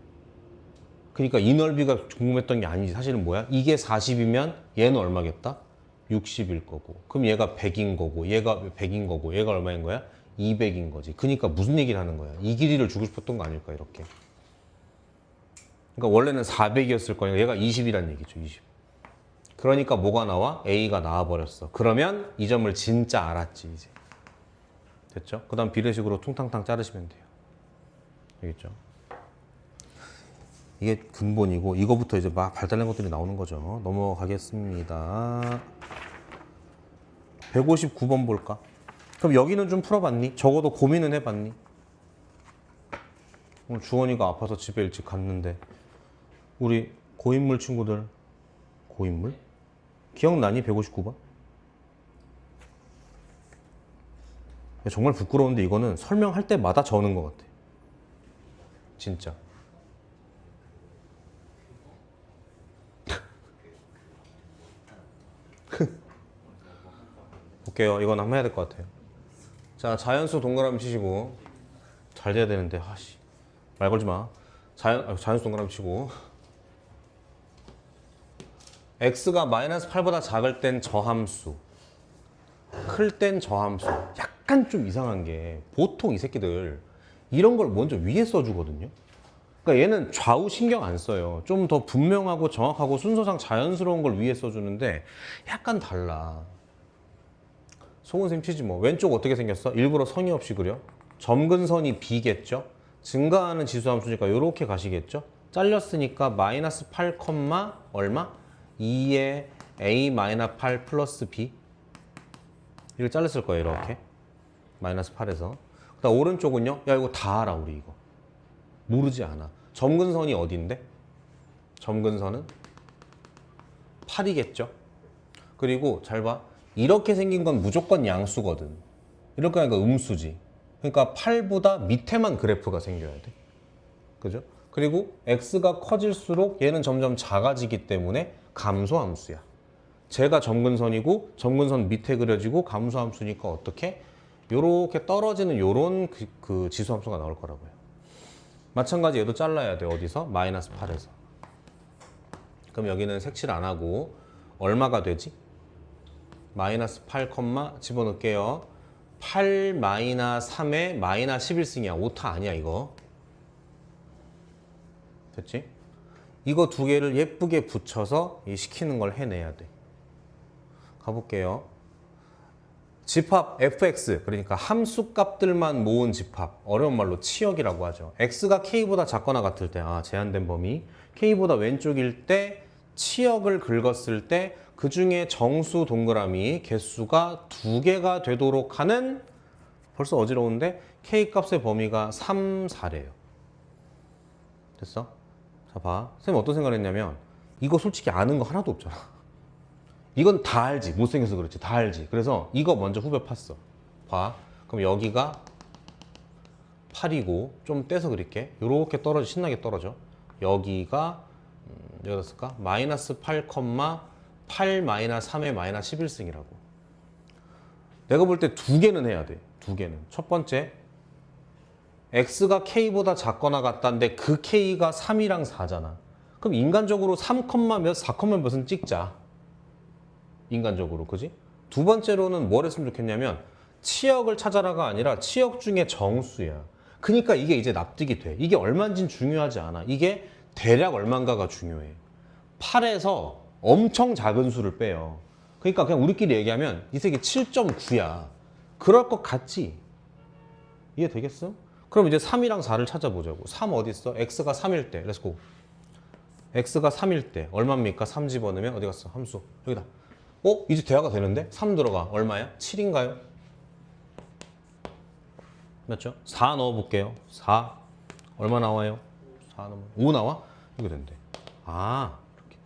그러니까 이 넓이가 궁금했던 게 아니지. 사실은 뭐야? 이게 40이면 얘는 얼마겠다? 60일 거고. 그럼 얘가 100인 거고, 얘가 100인 거고, 얘가 얼마인 거야? 200인 거지. 그러니까 무슨 얘기를 하는 거야? 이 길이를 주고 싶었던 거 아닐까, 이렇게. 그러니까 원래는 400이었을 거니까 얘가 20이란 얘기죠, 20. 그러니까 뭐가 나와? A가 나와버렸어. 그러면 이 점을 진짜 알았지, 이제. 됐죠? 그 다음 비례식으로 퉁탕탕 자르시면 돼요. 알겠죠? 이게 근본이고 이거부터 이제 막 발달된 것들이 나오는 거죠. 넘어가겠습니다. 159번 볼까? 그럼 여기는 좀 풀어봤니? 적어도 고민은 해봤니? 오늘 주원이가 아파서 집에 일찍 갔는데 우리 고인물 친구들 고인물? 기억나니? 159번? 정말 부끄러운데 이거는 설명할 때마다 저는 것 같아. 진짜. 볼게요. 이건 한번 해야 될 것 같아요. 자, 자연수 동그라미 치시고 잘 돼야 되는데 아씨 말 걸지 마. 자연수 동그라미 치고 x가 마이너스 8보다 작을 땐 저함수, 클 땐 저함수. 약간 좀 이상한 게 보통 이 새끼들 이런 걸 먼저 위에 써주거든요. 그러니까 얘는 좌우 신경 안 써요. 좀 더 분명하고 정확하고 순서상 자연스러운 걸 위에 써주는데 약간 달라. 송은쌤 치지 뭐. 왼쪽 어떻게 생겼어? 일부러 성의 없이 그려. 점근선이 b겠죠? 증가하는 지수함수니까 이렇게 가시겠죠? 잘렸으니까 마이너스 8, 얼마? 2에 a 마이너스 8 플러스 b. 이걸 잘랐을 거예요, 이렇게. 마이너스 8에서. 그다음 오른쪽은요? 야, 이거 다 알아, 우리 이거. 모르지 않아. 점근선이 어딘데? 점근선은 8이겠죠? 그리고 잘 봐. 이렇게 생긴 건 무조건 양수거든. 이렇게 하니까 음수지. 그러니까 8보다 밑에만 그래프가 생겨야 돼. 그죠? 그리고 x가 커질수록 얘는 점점 작아지기 때문에 감소함수야. 제가 점근선이고 점근선 밑에 그려지고 감소함수니까 어떻게? 요렇게 떨어지는 요런 그 지수함수가 나올 거라고요. 마찬가지 얘도 잘라야 돼. 어디서? 마이너스 8에서. 그럼 여기는 색칠 안 하고 얼마가 되지? 마이너스 8, 집어넣을게요. 8 마이너스 3에 마이너스 11승이야. 오타 아니야 이거. 됐지? 이거 두 개를 예쁘게 붙여서 이 시키는 걸 해내야 돼. 가볼게요. 집합 fx, 그러니까 함수 값들만 모은 집합, 어려운 말로 치역이라고 하죠. x가 k보다 작거나 같을 때, 제한된 범위, k보다 왼쪽일 때 치역을 긁었을 때 그 중에 정수 동그라미 개수가 2개가 되도록 하는, 벌써 어지러운데 k 값의 범위가 3, 4래요. 됐어? 자, 봐. 선생님 어떤 생각을 했냐면 이거 솔직히 아는 거 하나도 없잖아. 이건 다 알지. 못생겨서 그렇지. 다 알지. 그래서 이거 먼저 후배 팠어. 봐. 그럼 여기가 8이고 좀 떼서 그릴게. 요렇게 떨어져. 신나게 떨어져. 여기가 여기다 쓸까? 마이너스 8, 8 마이너스 3에 마이너스 11승이라고. 내가 볼 때 두 개는 해야 돼. 두 개는. 첫 번째, x가 k보다 작거나 같다는데 그 k가 3이랑 4잖아. 그럼 인간적으로 3, 몇, 4, 몇은 찍자. 인간적으로, 그지? 두 번째로는 뭘 했으면 좋겠냐면 치역을 찾아라가 아니라 치역 중에 정수야. 그러니까 이게 이제 납득이 돼. 이게 얼마인지는 중요하지 않아. 이게 대략 얼마인가가 중요해. 8에서 엄청 작은 수를 빼요. 그러니까 그냥 우리끼리 얘기하면 이 새끼 7.9야. 그럴 것 같지? 이해되겠어? 그럼 이제 3이랑 4를 찾아보자고. 3 어디 있어? x가 3일 때. 렛츠고. x가 3일 때 얼마입니까? 3 집어넣으면 어디 갔어? 함수. 여기다. 이제 대화가 되는데? 3 들어가. 얼마야? 7인가요? 맞죠? 4 넣어볼게요. 4. 얼마 나와요? 4 넣으면 5 나와? 이거 된대. 이렇게.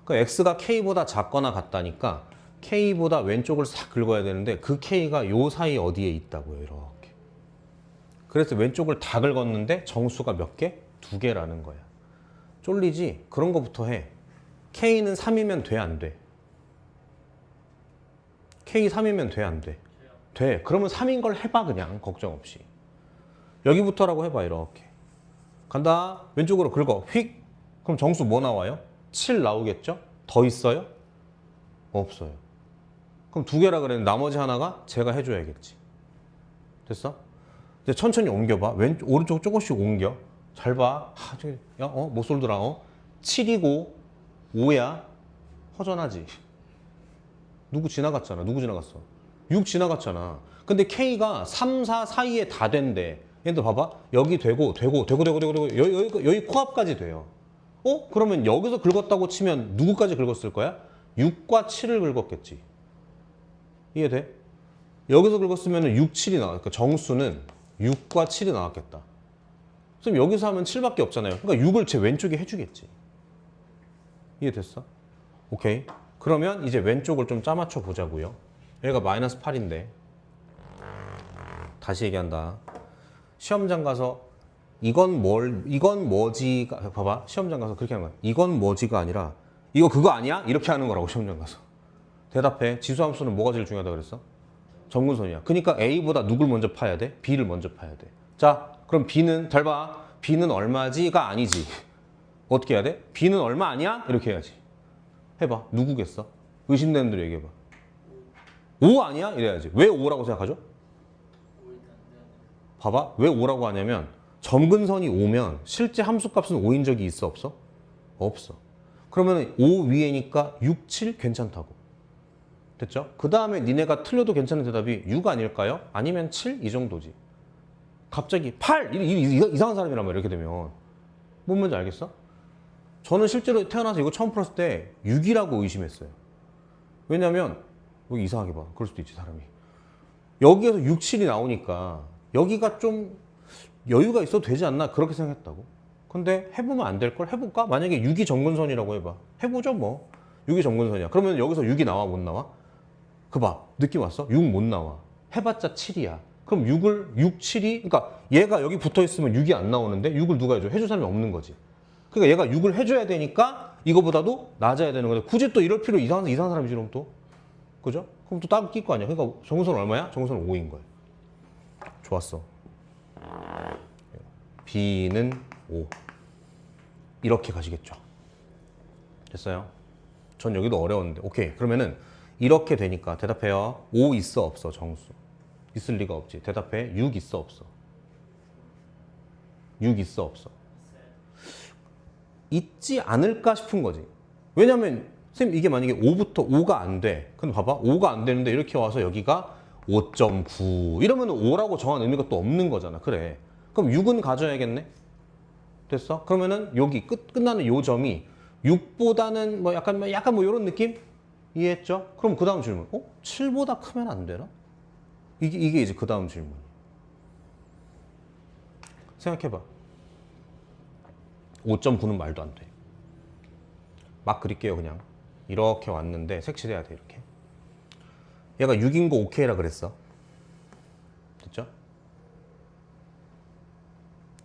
그러니까 x가 k보다 작거나 같다니까 k보다 왼쪽을 싹 긁어야 되는데 그 k가 요 사이 어디에 있다고요. 이렇게. 그래서 왼쪽을 다 긁었는데 정수가 몇 개? 2개라는 거야. 쫄리지? 그런 거부터 해. k는 3이면 돼, 안 돼? k 3이면 돼, 안 돼? 돼. 그러면 3인 걸 해봐, 그냥. 걱정 없이. 여기부터라고 해봐, 이렇게. 간다. 왼쪽으로 긁어. 휙. 그럼 정수 뭐 나와요? 7 나오겠죠? 더 있어요? 없어요. 그럼 2개라 그랬는데 나머지 하나가 제가 해줘야겠지. 됐어? 이제 천천히 옮겨봐. 오른쪽 조금씩 옮겨. 잘 봐. 야, 못 쏠더라. 7이고 5야. 허전하지. 누구 지나갔잖아. 누구 지나갔어? 6 지나갔잖아. 근데 K가 3, 4 사이에 다 된대. 얘들 봐봐. 여기 되고 여기 코앞까지 돼요. 그러면 여기서 긁었다고 치면 누구까지 긁었을 거야? 6과 7을 긁었겠지. 이해돼? 여기서 긁었으면 6, 7이 나와. 그러니까 정수는 6과 7이 나왔겠다. 그럼 여기서 하면 7밖에 없잖아요. 그러니까 6을 제 왼쪽에 해주겠지. 이해됐어? 오케이. 그러면 이제 왼쪽을 좀 짜맞춰 보자고요. 얘가 마이너스 8인데 다시 얘기한다. 시험장 가서 이건 뭐지가 봐봐. 시험장 가서 그렇게 하는 거야. 이건 뭐지가 아니라 이거 그거 아니야? 이렇게 하는 거라고 시험장 가서. 대답해. 지수함수는 뭐가 제일 중요하다 그랬어? 정근선이야. 그러니까 A보다 누굴 먼저 파야 돼? B를 먼저 파야 돼. 자, 그럼 B는 잘 봐. B는 얼마지가 아니지. 어떻게 해야 돼? B는 얼마 아니야? 이렇게 해야지. 해봐. 누구겠어? 의심되는 대로 얘기해봐. 5 아니야? 이래야지. 왜 5라고 생각하죠? 봐봐. 왜 5라고 하냐면 점근선이 5면 실제 함수값은 5인 적이 있어 없어? 없어. 그러면 5 위에니까 6, 7 괜찮다고. 됐죠? 그 다음에 니네가 틀려도 괜찮은 대답이 6 아닐까요? 아니면 7? 이 정도지. 갑자기 8! 이상한 사람이란 말이야. 이렇게 되면. 뭔 말인지 알겠어? 저는 실제로 태어나서 이거 처음 풀었을 때 6이라고 의심했어요. 왜냐면 여기 이상하게 봐. 그럴 수도 있지 사람이. 여기에서 6, 7이 나오니까 여기가 좀 여유가 있어도 되지 않나 그렇게 생각했다고. 근데 해보면 안 될 걸 해볼까? 만약에 6이 정근선이라고 해봐. 해보죠 뭐. 6이 정근선이야. 그러면 여기서 6이 나와 못 나와? 그 봐. 느낌 왔어? 6 못 나와. 해봤자 7이야. 그럼 6, 7이 그러니까 얘가 여기 붙어있으면 6이 안 나오는데 6을 누가 해줘? 해줄 사람이 없는 거지. 그러니까 얘가 6을 해줘야 되니까 이거보다도 낮아야 되는 건데 굳이 또 이럴 필요 이상한 사람이지 그럼 또. 그죠? 그럼 또 따로 낄 거 아니야. 그러니까 정근선 얼마야? 정근선 5인 거야. 좋았어. B는 5. 이렇게 가시겠죠. 됐어요? 전 여기도 어려웠는데. 오케이. 그러면은 이렇게 되니까 대답해요. 5 있어 없어 정수? 있을 리가 없지. 대답해. 6 있어 없어? 6 있어 없어? 있지 않을까 싶은 거지. 왜냐면 선생님 이게 만약에 5부터 5가 안 돼. 근데 봐봐. 5가 안 되는데 이렇게 와서 여기가 5.9 이러면 5라고 정한 의미가 또 없는 거잖아. 그래. 그럼 6은 가져야겠네. 됐어? 그러면은 여기 끝나는 요 점이 6보다는 뭐 약간 뭐 이런 느낌? 이해했죠? 그럼 그 다음 질문. 7보다 크면 안 되나? 이게 이제 그 다음 질문. 생각해봐. 5.9는 말도 안 돼. 막 그릴게요, 그냥. 이렇게 왔는데 색칠해야 돼, 이렇게. 얘가 6인 거 오케이라 그랬어. 됐죠?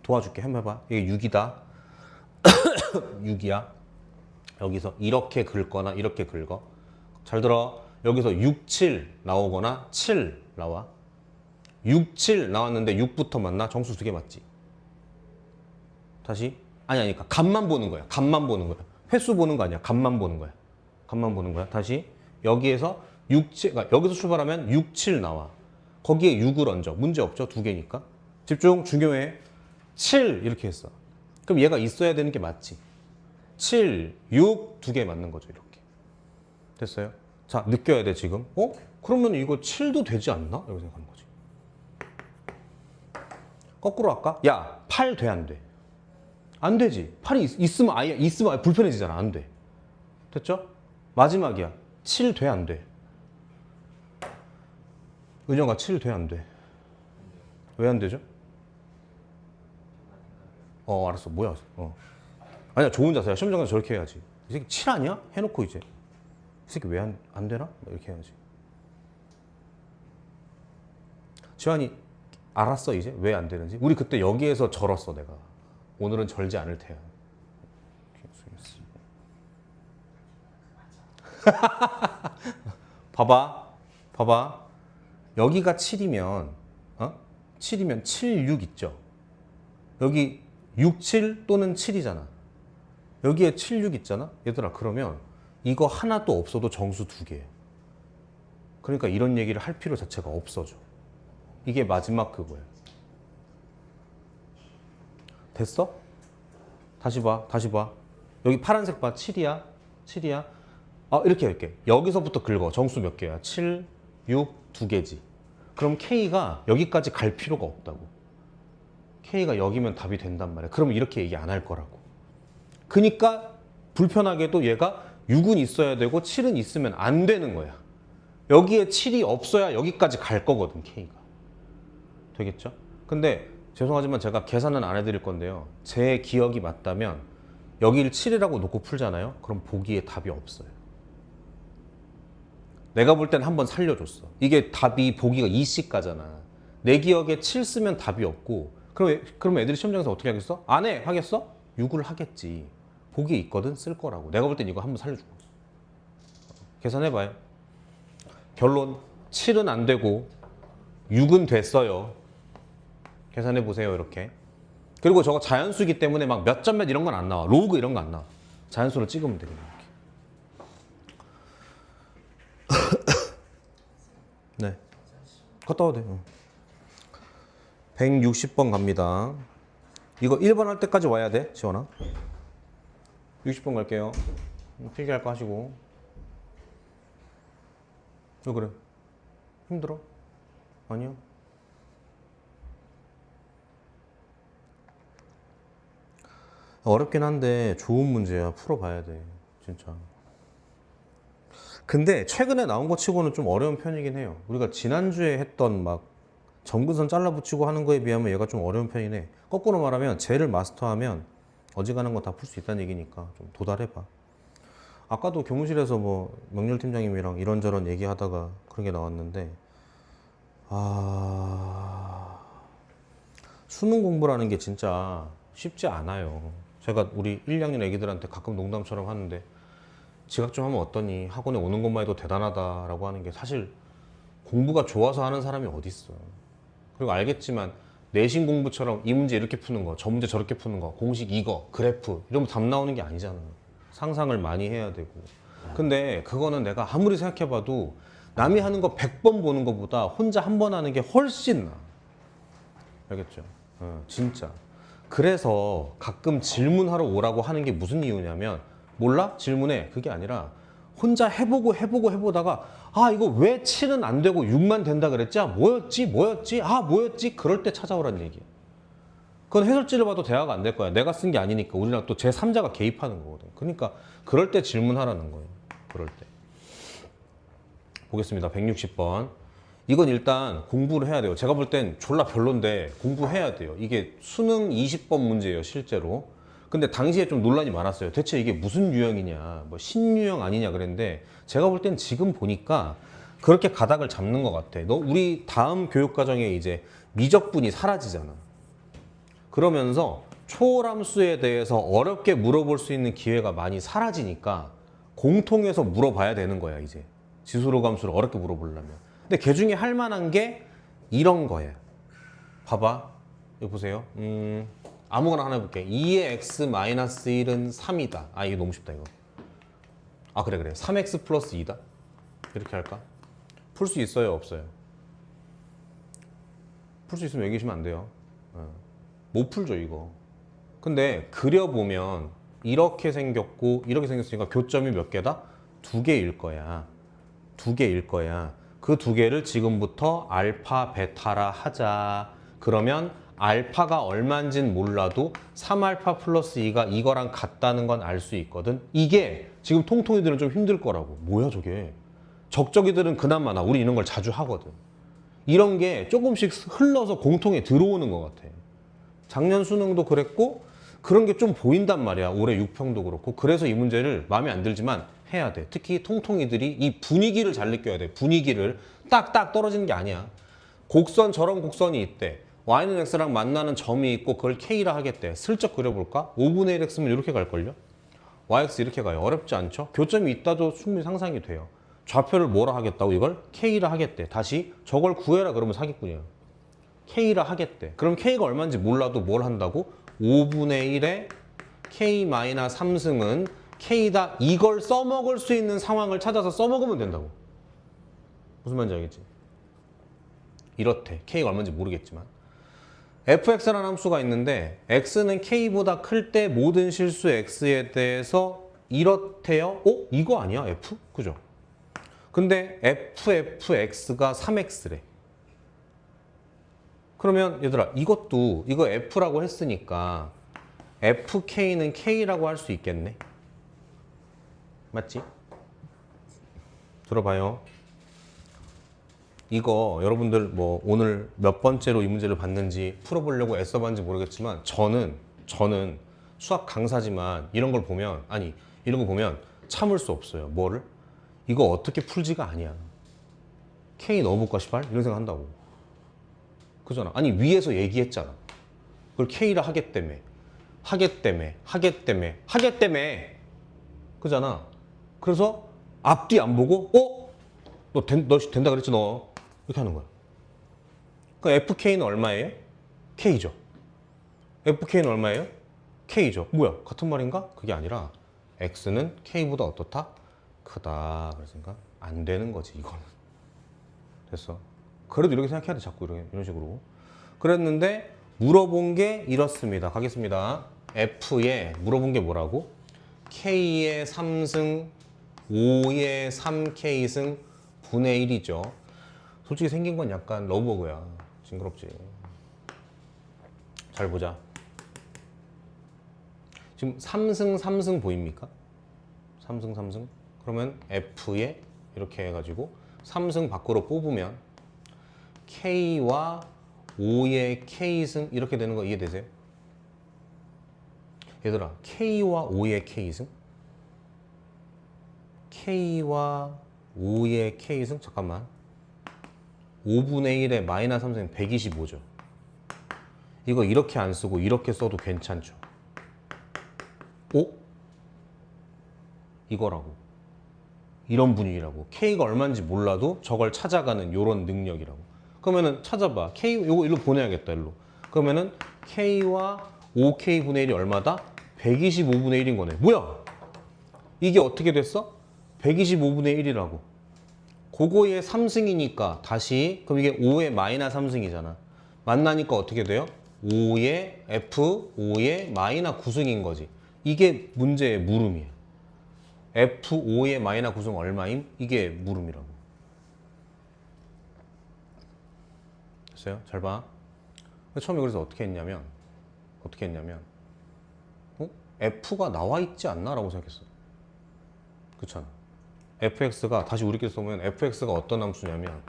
도와줄게. 한번 해봐. 이게 6이다. 6이야. 여기서 이렇게 긁거나 이렇게 긁어. 잘 들어. 여기서 6, 7 나오거나 7 나와. 6, 7 나왔는데 6부터 만나? 정수 2개 맞지? 다시. 그러니까 값만 보는 거야. 값만 보는 거야. 횟수 보는 거 아니야. 값만 보는 거야. 값만 보는 거야. 다시. 여기에서 6, 7, 그러니까 여기서 출발하면 6, 7 나와. 거기에 6을 얹어. 문제 없죠? 2개니까. 집중, 중요해. 7 이렇게 했어. 그럼 얘가 있어야 되는 게 맞지? 7, 6, 2개 맞는 거죠. 이렇게. 됐어요? 자, 느껴야 돼 지금. 그러면 이거 7도 되지 않나? 이렇게 생각하는 거지. 거꾸로 할까? 야, 8 돼, 안 돼? 안 되지. 8이 있으면 아예 불편해지잖아. 안 돼. 됐죠? 마지막이야. 7 돼, 안 돼? 은영아 7 돼, 안 돼? 왜 안 되죠? 알았어. 뭐야? 아니야, 좋은 자세야. 시험장에서 저렇게 해야지. 이 새끼 7 아니야? 해놓고 이제 이 새끼 왜 안 되나? 이렇게 해야지. 지환이 알았어 이제 왜 안 되는지. 우리 그때 여기에서 절었어 내가. 오늘은 절지 않을 테야. 봐봐. 여기가 7이면 7이면 7, 6 있죠. 여기 6, 7 또는 7이잖아. 여기에 7, 6 있잖아. 얘들아 그러면 이거 하나도 없어도 정수 2개예요. 그러니까 이런 얘기를 할 필요 자체가 없어져. 이게 마지막 그거예요. 됐어? 다시 봐. 여기 파란색 봐. 7이야. 이렇게 할게. 여기서부터 긁어. 정수 몇 개야? 7, 6, 2개지. 그럼 K가 여기까지 갈 필요가 없다고. K가 여기면 답이 된단 말이야. 그럼 이렇게 얘기 안 할 거라고. 그러니까 불편하게도 얘가 6은 있어야 되고 7은 있으면 안 되는 거야. 여기에 7이 없어야 여기까지 갈 거거든, K가. 되겠죠? 근데 죄송하지만 제가 계산은 안 해드릴 건데요. 제 기억이 맞다면 여기를 7이라고 놓고 풀잖아요. 그럼 보기에 답이 없어요. 내가 볼 땐 한번 살려줬어. 이게 답이 보기가 2C가잖아. 내 기억에 7 쓰면 답이 없고 그럼 애들이 시험장에서 어떻게 하겠어? 안 해! 하겠어? 6을 하겠지. 보기에 있거든? 쓸 거라고. 내가 볼 땐 이거 한번 살려줘. 계산해봐요. 결론 7은 안 되고 6은 됐어요. 계산해보세요. 이렇게. 그리고 저거 자연수이기 때문에 막 몇 점 몇 이런 건 안 나와. 로그 이런 거 안 나와. 자연수로 찍으면 되거든요. 네. 갔다 와도 돼. 160번 갑니다. 이거 1번 할 때까지 와야 돼, 지원아. 60번 갈게요. 필기할 거 하시고. 왜 그래? 힘들어? 아니요. 어렵긴 한데 좋은 문제야. 풀어봐야 돼. 진짜. 근데 최근에 나온 거 치고는 좀 어려운 편이긴 해요. 우리가 지난주에 했던 막 점근선 잘라붙이고 하는 거에 비하면 얘가 좀 어려운 편이네. 거꾸로 말하면 쟤를 마스터하면 어지간한 거 다 풀 수 있다는 얘기니까 좀 도달해봐. 아까도 교무실에서 뭐 명렬 팀장님이랑 이런저런 얘기하다가 그런 게 나왔는데 수능 공부라는 게 진짜 쉽지 않아요. 제가 우리 1, 2학년 애기들한테 가끔 농담처럼 하는데 지각 좀 하면 어떠니? 학원에 오는 것만 해도 대단하다라고 하는 게 사실 공부가 좋아서 하는 사람이 어딨어. 그리고 알겠지만 내신 공부처럼 이 문제 이렇게 푸는 거, 저 문제 저렇게 푸는 거, 공식 이거, 그래프 이러면 답 나오는 게 아니잖아. 상상을 많이 해야 되고. 근데 그거는 내가 아무리 생각해봐도 남이 하는 거 100번 보는 것보다 혼자 한 번 하는 게 훨씬 나아. 알겠죠? 진짜. 그래서 가끔 질문하러 오라고 하는 게 무슨 이유냐면 몰라? 질문해. 그게 아니라 혼자 해보다가 이거 왜 7은 안 되고 6만 된다 그랬지? 뭐였지? 그럴 때 찾아오란 얘기야. 그건 해설지를 봐도 대화가 안 될 거야. 내가 쓴 게 아니니까. 우리랑 또 제3자가 개입하는 거거든. 그러니까 그럴 때 질문하라는 거예요. 그럴 때. 보겠습니다. 160번. 이건 일단 공부를 해야 돼요. 제가 볼 땐 졸라 별론데 공부해야 돼요. 이게 수능 20번 문제예요, 실제로. 근데 당시에 좀 논란이 많았어요. 대체 이게 무슨 유형이냐, 뭐 신유형 아니냐 그랬는데 제가 볼 땐 지금 보니까 그렇게 가닥을 잡는 것 같아. 우리 다음 교육과정에 이제 미적분이 사라지잖아. 그러면서 초월함수에 대해서 어렵게 물어볼 수 있는 기회가 많이 사라지니까 공통해서 물어봐야 되는 거야, 이제. 지수로 감수를 어렵게 물어보려면. 근데 걔 중에 할 만한 게 이런 거예요. 봐봐. 여기 보세요. 아무거나 하나 해볼게. 2의 x-1은 3이다. 이거 너무 쉽다, 이거. 그래. 3x 플러스 2다. 이렇게 할까? 풀 수 있어요, 없어요? 풀 수 있으면 얘기하시면 안 돼요. 못 풀죠, 이거. 근데 그려보면 이렇게 생겼고 이렇게 생겼으니까 교점이 몇 개다? 2개일 거야. 2개일 거야. 그 2개를 지금부터 알파, 베타라 하자. 그러면 알파가 얼마인지는 몰라도 3알파 플러스 2가 이거랑 같다는 건 알 수 있거든. 이게 지금 통통이들은 좀 힘들 거라고. 뭐야 저게. 적적이들은 그나마 나. 우리 이런 걸 자주 하거든. 이런 게 조금씩 흘러서 공통에 들어오는 것 같아. 작년 수능도 그랬고 그런 게 좀 보인단 말이야. 올해 6평도 그렇고. 그래서 이 문제를 마음에 안 들지만 해야 돼. 특히 통통이들이 이 분위기를 잘 느껴야 돼. 분위기를 딱딱 떨어지는 게 아니야. 곡선 저런 곡선이 있대. y는 x랑 만나는 점이 있고 그걸 k라 하겠대. 슬쩍 그려볼까? 5분의 1 x면 이렇게 갈걸요? yx 이렇게 가요. 어렵지 않죠? 교점이 있다도 충분히 상상이 돼요. 좌표를 뭐라 하겠다고? 이걸 k라 하겠대. 다시 저걸 구해라 그러면 사기꾼이야. k라 하겠대. 그럼 k가 얼마인지 몰라도 뭘 한다고? 5분의 1에 k-3승은 k다. 이걸 써먹을 수 있는 상황을 찾아서 써먹으면 된다고. 무슨 말인지 알겠지? 이렇대. k가 얼마인지 모르겠지만. fx라는 함수가 있는데 x는 k보다 클 때 모든 실수 x에 대해서 이렇대요. 이거 아니야? f? 그죠? 근데 fx가 3x래. 그러면 얘들아 이것도 이거 f라고 했으니까 fk는 k라고 할 수 있겠네. 맞지? 들어봐요. 이거 여러분들 뭐 오늘 몇 번째로 이 문제를 봤는지 풀어보려고 애써봤는지 모르겠지만 저는 수학 강사지만 이런 걸 보면 이런 거 보면 참을 수 없어요. 뭐를? 이거 어떻게 풀지가 아니야. K 넣어볼까 시발? 이런 생각 한다고. 그잖아. 아니 위에서 얘기했잖아. 그걸 K라 하겠다며 그잖아. 그래서 앞뒤 안 보고 너 된다 그랬지 너. 이렇게 하는 거야. 그러니까 FK는 얼마예요? K죠. FK는 얼마예요? K죠. 뭐야? 같은 말인가? 그게 아니라 X는 K보다 어떻다? 크다. 그랬으니까 안 되는 거지 이거는. 됐어. 그래도 이렇게 생각해야 돼. 자꾸 이런 식으로. 그랬는데 물어본 게 이렇습니다. 가겠습니다. F에 물어본 게 뭐라고? K의 3승 5의 3K승 분의 1이죠. 솔직히 생긴 건 약간 러브버그야. 징그럽지. 잘 보자. 지금 3승 보입니까? 3승. 그러면 F에 이렇게 해가지고 3승 밖으로 뽑으면 K와 5의 K승 이렇게 되는 거 이해되세요? 얘들아 K와 5의 K승? K와 5의 K승? 잠깐만 5분의 1에 마이너스 3승 125죠. 이거 이렇게 안 쓰고 이렇게 써도 괜찮죠. 이거라고. 이런 분위기라고. K가 얼마인지 몰라도 저걸 찾아가는 이런 능력이라고. 그러면은 찾아봐. K 요거 일로 보내야겠다. 일로. 그러면은 K와 5K분의 1이 얼마다? 125분의 1인 거네. 뭐야? 이게 어떻게 됐어? 125분의 1이라고. 그거의 3승이니까 다시 그럼 이게 5의 마이너스 3승이잖아. 만나니까 어떻게 돼요? 5의 F, 5의 마이너스 9승인 거지. 이게 문제의 물음이야. F, 5의 마이너스 9승 얼마임? 이게 물음이라고. 됐어요? 잘 봐. 처음에 그래서 어떻게 했냐면 F가 나와 있지 않나? 라고 생각했어. 그렇잖아. fx가 다시 우리끼리 써보면 fx가 어떤 함수냐면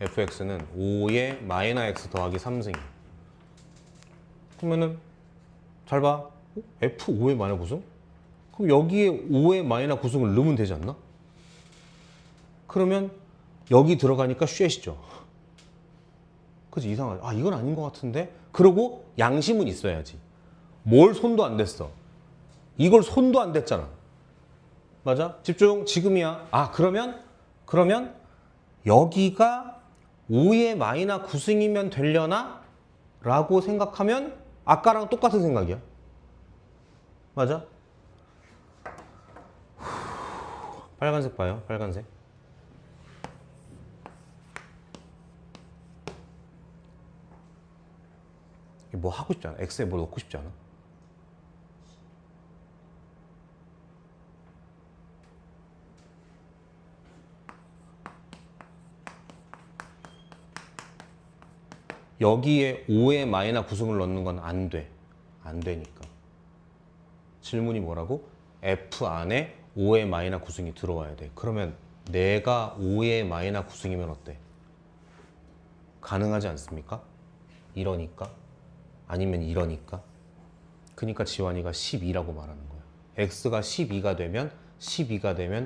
fx는 5의 마이너스 x 더하기 3승이야. 그러면은 잘 봐. f 5의 마이너스 9승? 그럼 여기에 5의 마이너스 9승을 넣으면 되지 않나? 그러면 여기 들어가니까 쉐시죠. 그치? 이상하지? 이건 아닌 것 같은데? 그러고 양심은 있어야지. 뭘 손도 안 댔어. 이걸 손도 안 댔잖아. 맞아? 집중. 지금이야. 그러면 여기가 5의 마이너스 9승이면 되려나? 라고 생각하면 아까랑 똑같은 생각이야. 맞아? 빨간색 봐요. 빨간색. 뭐 하고 싶지 않아? X에 뭘 넣고 싶지 않아? 여기에 5의 마이너스 9승을 넣는 건 안 돼. 안 되니까. 질문이 뭐라고? F 안에 5의 마이너스 9승이 들어와야 돼. 그러면 내가 5의 마이너스 9승이면 어때? 가능하지 않습니까? 이러니까? 아니면 이러니까? 그러니까 지환이가 12라고 말하는 거야. x가 12가 되면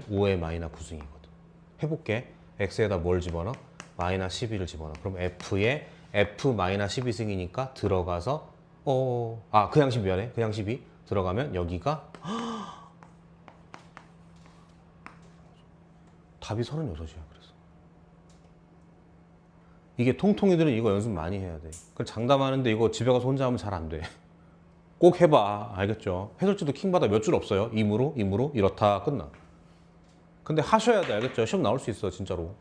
5의 마이너 9승이거든. 해볼게. x에다 뭘 집어넣어? 마이너 12를 집어넣어. 그럼 f에 f 마이너 12승이니까 들어가서 그냥 12야. 그냥 12 들어가면 여기가 답이 36이야. 그래서 이게 통통이들은 이거 연습 많이 해야 돼. 그 장담하는데 이거 집에 가서 혼자 하면 잘 안 돼. 꼭 해봐. 알겠죠? 해설지도 킹받아 몇 줄 없어요. 임으로 이렇다 끝나. 근데 하셔야 돼. 알겠죠? 시험 나올 수 있어 진짜로.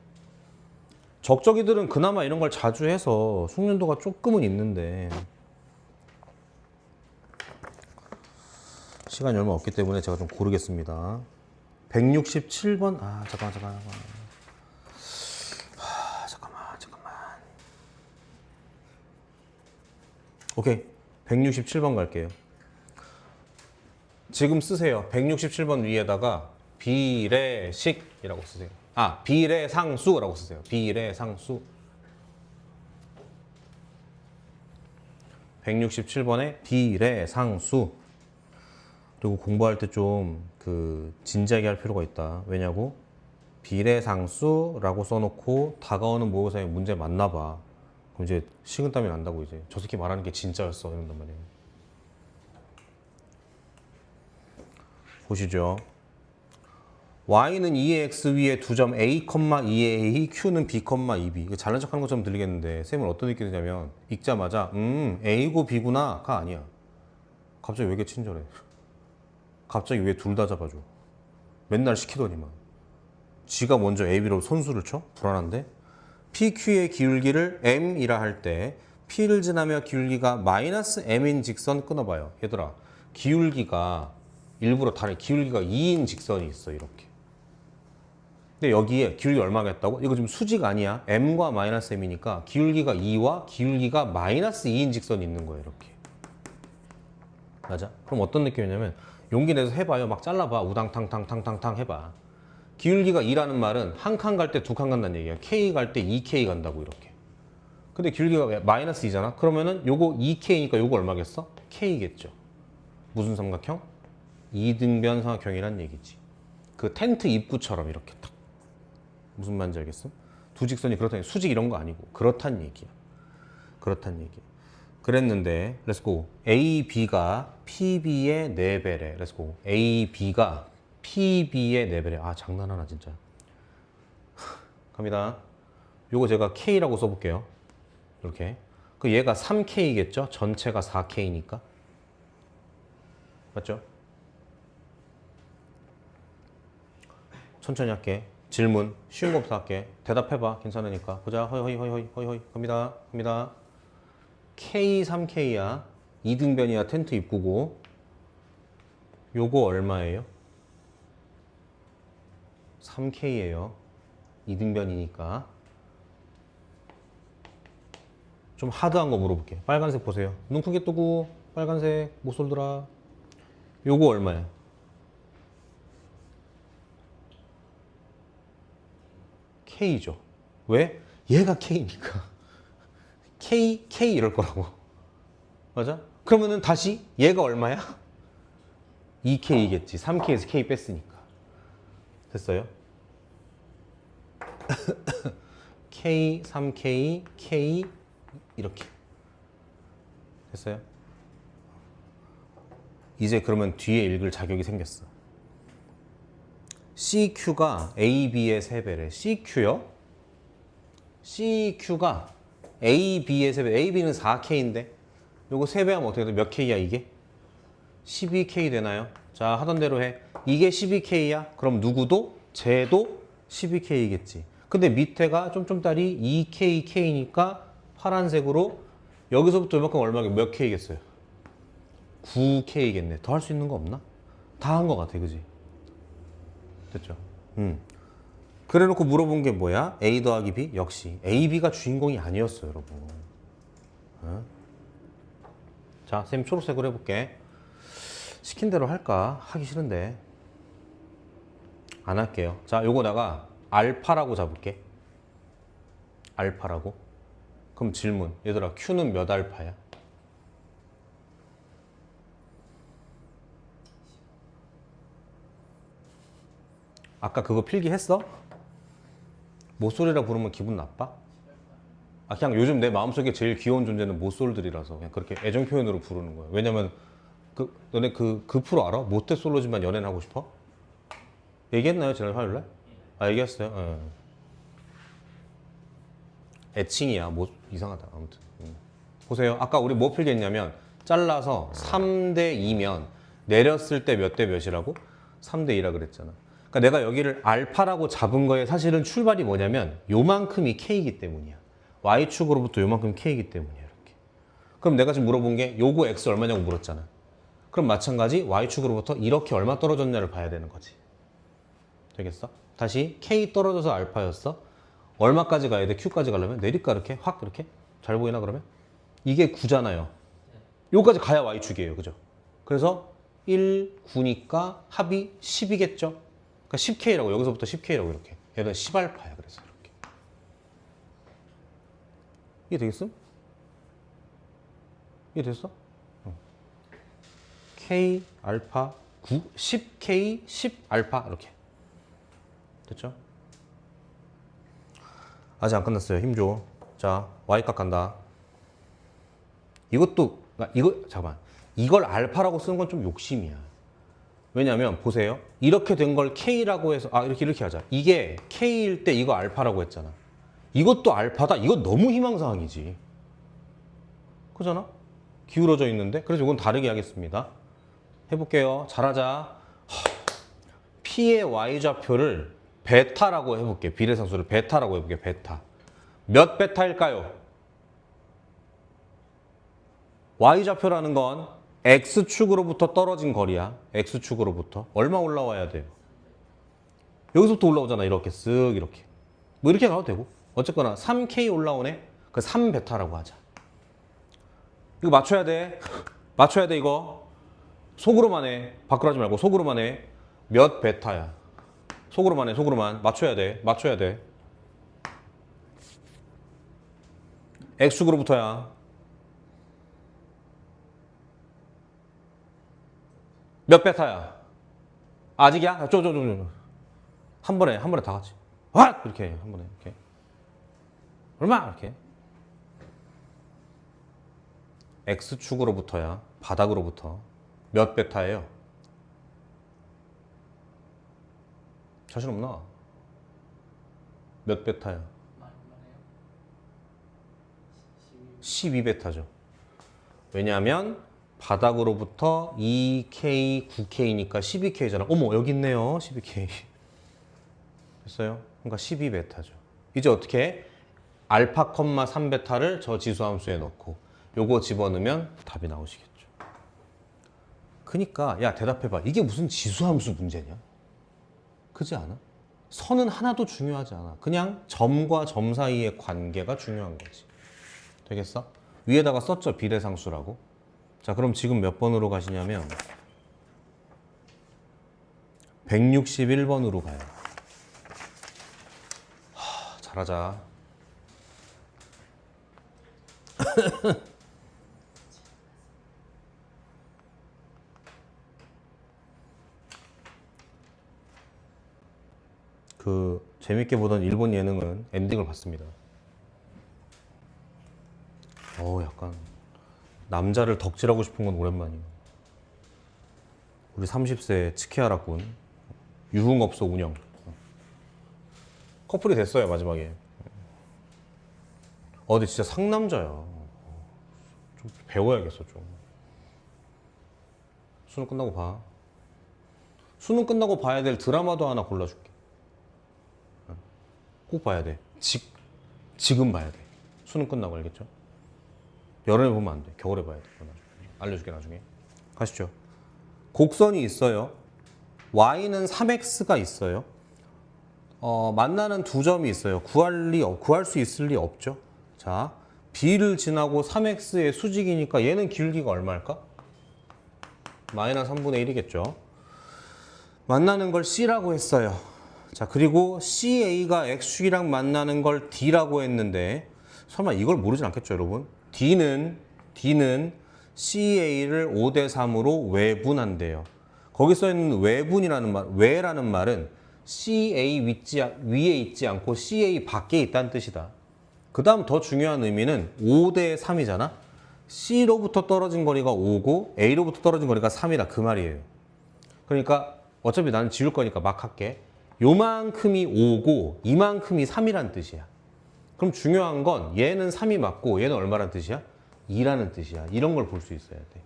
적적이들은 그나마 이런 걸 자주 해서 숙련도가 조금은 있는데 시간이 얼마 없기 때문에 제가 좀 고르겠습니다. 167번 잠깐만. 오케이. 167번 갈게요. 지금 쓰세요. 167번 위에다가 비례식이라고 쓰세요. 비례상수라고 쓰세요. 비례상수. 167번에 비례상수. 그리고 공부할 때 좀 진지하게 할 필요가 있다. 왜냐고? 비례상수라고 써놓고 다가오는 모의고사에 문제 맞나 봐. 그럼 이제 식은땀이 난다고 이제 저 새끼 말하는 게 진짜였어 이런단 말이에요. 보시죠. y는 2의 x 위에 두 점 a, 2의 a, q는 b, 2b. 이거 잘난 척하는 것처럼 들리겠는데 쌤은 어떤 느낌이 드냐면 읽자마자 a고 b구나가 아니야. 갑자기 왜 이렇게 친절해? 갑자기 왜 둘 다 잡아줘? 맨날 시키더니만. 지가 먼저 a, b로 손수를 쳐? 불안한데? PQ의 기울기를 M이라 할 때 P를 지나며 기울기가 마이너스 M인 직선 끊어봐요. 얘들아, 기울기가 일부러 다른 기울기가 2인 직선이 있어 이렇게. 근데 여기에 기울기 얼마겠다고? 이거 지금 수직 아니야. M과 마이너스 M이니까 기울기가 2와 기울기가 마이너스 2인 직선이 있는 거예요 이렇게. 맞아? 그럼 어떤 느낌이냐면 용기 내서 해봐요. 막 잘라봐. 우당탕탕탕탕탕 해봐. 기울기가 2라는 말은 한 칸 갈 때 두 칸 간다는 얘기야. K 갈 때 2K 간다고 이렇게. 근데 기울기가 마이너스 2잖아. 그러면은 요거 2K니까 요거 얼마겠어? K겠죠. 무슨 삼각형? 이등변 삼각형이란 얘기지. 그 텐트 입구처럼 이렇게 딱. 무슨 말인지 알겠어? 두 직선이 그렇다니 수직 이런 거 아니고 그렇단 얘기야. 그렇단 얘기야. 그랬는데 렛츠고 A, B가 PB의 4배래. 렛츠고 A, B가 PB의 4배래. 장난하나 진짜. 갑니다. 요거 제가 K라고 써볼게요. 이렇게. 그 얘가 3K겠죠? 전체가 4K니까. 맞죠? 천천히 할게. 질문. 쉬운 것부터 할게. 대답해봐. 괜찮으니까. 보자. 허이. 갑니다. K 3K야. 이등변이야. 텐트 입구고. 요거 얼마예요? 3K예요. 이등변이니까. 좀 하드한 거 물어볼게. 빨간색 보세요. 눈 크게 뜨고 빨간색 못 쏠더라. 요거 얼마야? K죠. 왜? 얘가 K니까. K 이럴 거라고. 맞아? 그러면은 다시 얘가 얼마야? 2K겠지. 3K에서 K 뺐으니까. 됐어요? K, 3K, K 이렇게. 됐어요? 이제 그러면 뒤에 읽을 자격이 생겼어. CQ가 AB의 3배래. CQ요? CQ가 AB의 3배. AB는 4K인데 요거 3배 하면 어떻게 돼? 몇 K야 이게? 12K 되나요? 자, 하던 대로 해. 이게 12K야? 그럼 누구도? 쟤도 12K겠지. 근데 밑에가 쫌쫌다리 2KK니까 파란색으로 여기서부터 이만큼 얼마게 몇 K겠어요? 9K겠네. 더 할 수 있는 거 없나? 다 한 거 같아, 그지? 됐죠? 그래 놓고 물어본 게 뭐야? A 더하기 B? 역시 A, B가 주인공이 아니었어요, 여러분. 자, 쌤 초록색으로 해볼게. 시킨 대로 할까? 하기 싫은데 안 할게요. 자, 요거다가 알파라고 잡을게. 알파라고. 그럼 질문. 얘들아, Q는 몇 알파야? 아까 그거 필기했어? 모쏠이라 부르면 기분 나빠? 아 그냥 요즘 내 마음속에 제일 귀여운 존재는 모쏠들이라서 그냥 그렇게 애정 표현으로 부르는 거야. 왜냐면 너네 그 프로 알아? 모태솔로지만 연애는 하고 싶어? 얘기했나요 지난 화요일날? 아 얘기했어요. 애칭이야. 이상하다. 아무튼 보세요. 아까 우리 뭐 필기했냐면 잘라서 3대 2면 내렸을 때 몇 대 몇이라고? 3대 2라 그랬잖아. 그러니까 내가 여기를 알파라고 잡은 거에 사실은 출발이 뭐냐면 요만큼이 K이기 때문이야. Y축으로부터 요만큼 K이기 때문이야. 이렇게. 그럼 내가 지금 물어본 게 요거 X 얼마냐고 물었잖아. 그럼 마찬가지 Y축으로부터 이렇게 얼마 떨어졌냐를 봐야 되는 거지. 되겠어? 다시 K 떨어져서 알파였어. 얼마까지 가야 돼? Q까지 가려면? 내릴까 이렇게? 확 이렇게? 잘 보이나 그러면? 이게 9잖아요. 요까지 가야 Y축이에요. 그죠? 그래서 1, 9니까 합이 10이겠죠? 그러니까 10K라고 여기서부터 10K라고 이렇게. 얘는 10알파야. 그래서 이렇게. 이해 되겠음? 이해 됐어? K 알파 9, 10K 10 알파 이렇게. 됐죠? 아직 안 끝났어요. 힘줘. 자, Y값 간다. 잠깐만. 이걸 알파라고 쓰는 건 좀 욕심이야. 왜냐면 보세요. 이렇게 된 걸 K라고 해서 이렇게 하자. 이게 K일 때 이거 알파라고 했잖아. 이것도 알파다. 이건 너무 희망사항이지. 그잖아? 기울어져 있는데. 그래서 이건 다르게 하겠습니다. 해볼게요. 잘하자. P의 Y좌표를 베타라고 해볼게. 비례상수를 베타라고 해볼게. 베타. 몇 베타일까요? Y좌표라는 건 X축으로부터 떨어진 거리야. X축으로부터. 얼마 올라와야 돼요? 여기서부터 올라오잖아. 이렇게 쓱 이렇게. 뭐 이렇게 가도 되고. 어쨌거나 3K 올라오네. 그 3베타라고 하자. 이거 맞춰야 돼. 맞춰야 돼 이거. 속으로만 해. 밖으로 하지 말고 속으로만 해. 몇 베타야. 속으로만 해. 속으로만. 맞춰야 돼. 맞춰야 돼. X축으로부터야. 몇 베타야? 아직이야? 한 번에 다 같이. 와! 이렇게 해. 한 번에 이렇게. 얼마? 이렇게. X축으로부터야. 바닥으로부터. 몇 베타예요? 자신 없나? 몇 베타야? 많네요. 12베타죠. 왜냐하면 바닥으로부터 2K, 9K니까 12K잖아. 어머 여기 있네요. 12K. 됐어요? 그러니까 12베타죠. 이제 어떻게 해? 알파, 3베타를 저 지수함수에 넣고 요거 집어넣으면 답이 나오시겠죠. 그러니까 야 대답해봐. 이게 무슨 지수함수 문제냐? 그렇지 않아? 선은 하나도 중요하지 않아. 그냥 점과 점 사이의 관계가 중요한 거지. 되겠어? 위에다가 썼죠. 비례상수라고. 자 그럼 지금 몇 번으로 가시냐면 161번으로 가요. 잘하자. 재밌게 보던 일본 예능은 엔딩을 봤습니다. 약간 남자를 덕질하고 싶은 건 오랜만이에요. 우리 30세 치키하라군 유흥업소 운영 커플이 됐어요 마지막에. 근데 진짜 상남자야. 좀 배워야겠어 좀. 수능 끝나고 봐. 수능 끝나고 봐야 될 드라마도 하나 골라줄게. 꼭 봐야 돼. 지금 봐야 돼. 수능 끝나고 알겠죠? 여름에 보면 안 돼. 겨울에 봐야 돼. 알려줄게 나중에. 가시죠. 곡선이 있어요. y는 3x가 있어요. 만나는 두 점이 있어요. 구할 수 있을 리 없죠. 자, b를 지나고 3x의 수직이니까 얘는 길기가 얼마일까? 마이너스 3분의 1이겠죠. 만나는 걸 c라고 했어요. 자, 그리고 CA가 X축이랑 만나는 걸 D라고 했는데 설마 이걸 모르진 않겠죠, 여러분? D는 CA를 5대 3으로 외분한대요. 거기 써 있는 외분이라는 말, 외라는 말은 CA 위에 있지 않고 CA 밖에 있다는 뜻이다. 그 다음 더 중요한 의미는 5대 3이잖아. C로부터 떨어진 거리가 5고 A로부터 떨어진 거리가 3이다. 그 말이에요. 그러니까 어차피 나는 지울 거니까 막 할게. 요만큼이 5고 이만큼이 3이란 뜻이야. 그럼 중요한 건 얘는 3이 맞고 얘는 얼마란 뜻이야? 2라는 뜻이야. 이런 걸 볼 수 있어야 돼.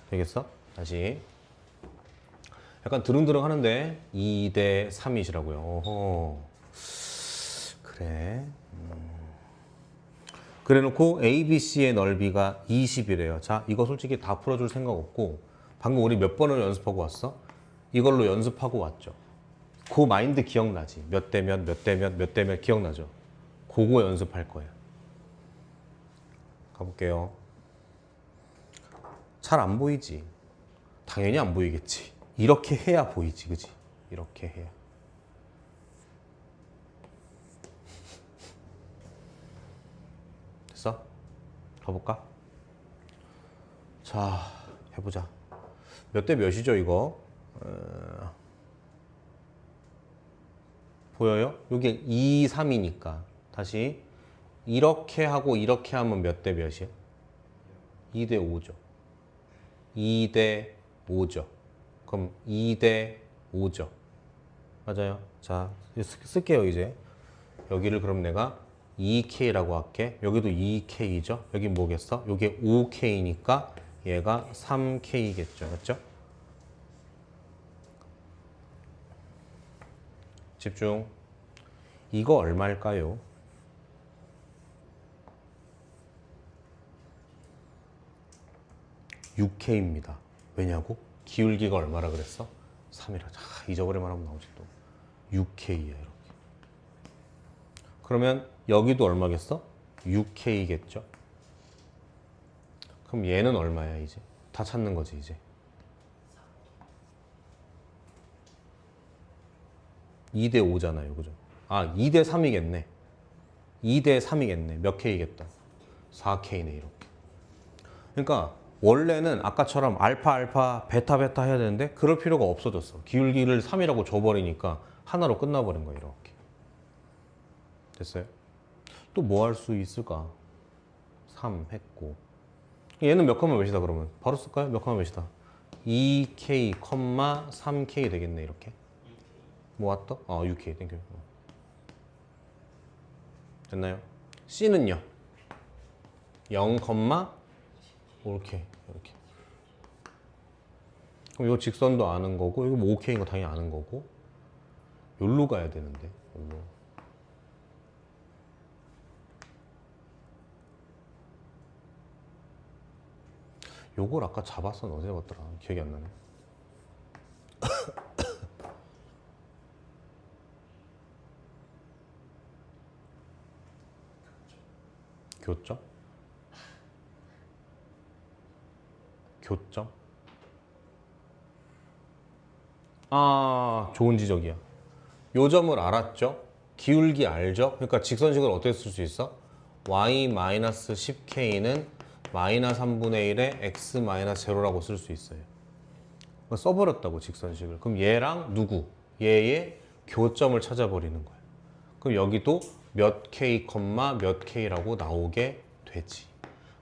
되겠어? 다시. 약간 드릉드릉 하는데 2대 3이시라고요. 어허. 그래. 그래놓고 ABC의 넓이가 20이래요. 자, 이거 솔직히 다 풀어줄 생각 없고 방금 우리 몇 번을 연습하고 왔어? 이걸로 연습하고 왔죠. 그 마인드 기억나지? 몇 대 몇, 몇 대 몇, 몇 대 몇 기억나죠? 그거 연습할 거야. 가볼게요. 잘 안 보이지? 당연히 안 보이겠지. 이렇게 해야 보이지, 그지? 이렇게 해야. 됐어? 가볼까? 자, 해보자. 몇 대 몇이죠, 이거? 보여요? 이게 2, 3이니까. 다시. 이렇게 하고 이렇게 하면 몇 대 몇이야? 2대 5죠. 2대 5죠. 그럼 2대 5죠. 맞아요. 자, 쓸게요, 이제. 여기를 그럼 내가 2K라고 할게. 여기도 2K죠. 여기 뭐겠어? 여기 5K니까 얘가 3K겠죠. 맞죠? 집중. 이거 얼마일까요? 6K입니다. 왜냐고? 기울기가 얼마라 그랬어? 3이라. 잊어버리면 하면 나오지 또. 6K야 이렇게. 그러면 여기도 얼마겠어? 6K겠죠? 그럼 얘는 얼마야 이제? 다 찾는 거지 이제. 2대 5잖아요. 그죠? 아, 2대 3이겠네. 2대 3이겠네. 몇 K겠다? 4K네 이렇게. 그러니까 원래는 아까처럼 알파 알파 베타 베타 해야 되는데 그럴 필요가 없어졌어. 기울기를 3이라고 줘버리니까 하나로 끝나버린 거야 이렇게. 됐어요? 또 뭐 할 수 있을까? 3 했고 얘는 몇 컴마 몇이다 그러면? 바로 쓸까요? 몇 컴마 몇이다? 2K, 3K 되겠네 이렇게. 뭐 왔다? 6K 땡큐. 됐나요? C는요? 0, 이렇게 이렇게. 그럼 이 직선도 아는 거고 이거 뭐 5K인 거 당연히 아는 거고 여기로 가야 되는데 여기로. 요걸 아까 잡았어. 어디서 잡았더라? 기억이 안 나네. 교점? 교점? 아, 좋은 지적이야. 요 점을 알았죠? 기울기 알죠? 그러니까 직선식을 어떻게 쓸 수 있어? y-10k는 마이너스 3분의 1에 x-0라고 쓸 수 있어요. 써버렸다고 직선식을. 그럼 얘랑 누구? 얘의 교점을 찾아버리는 거야. 그럼 여기도 몇 k, 몇 k라고 나오게 되지.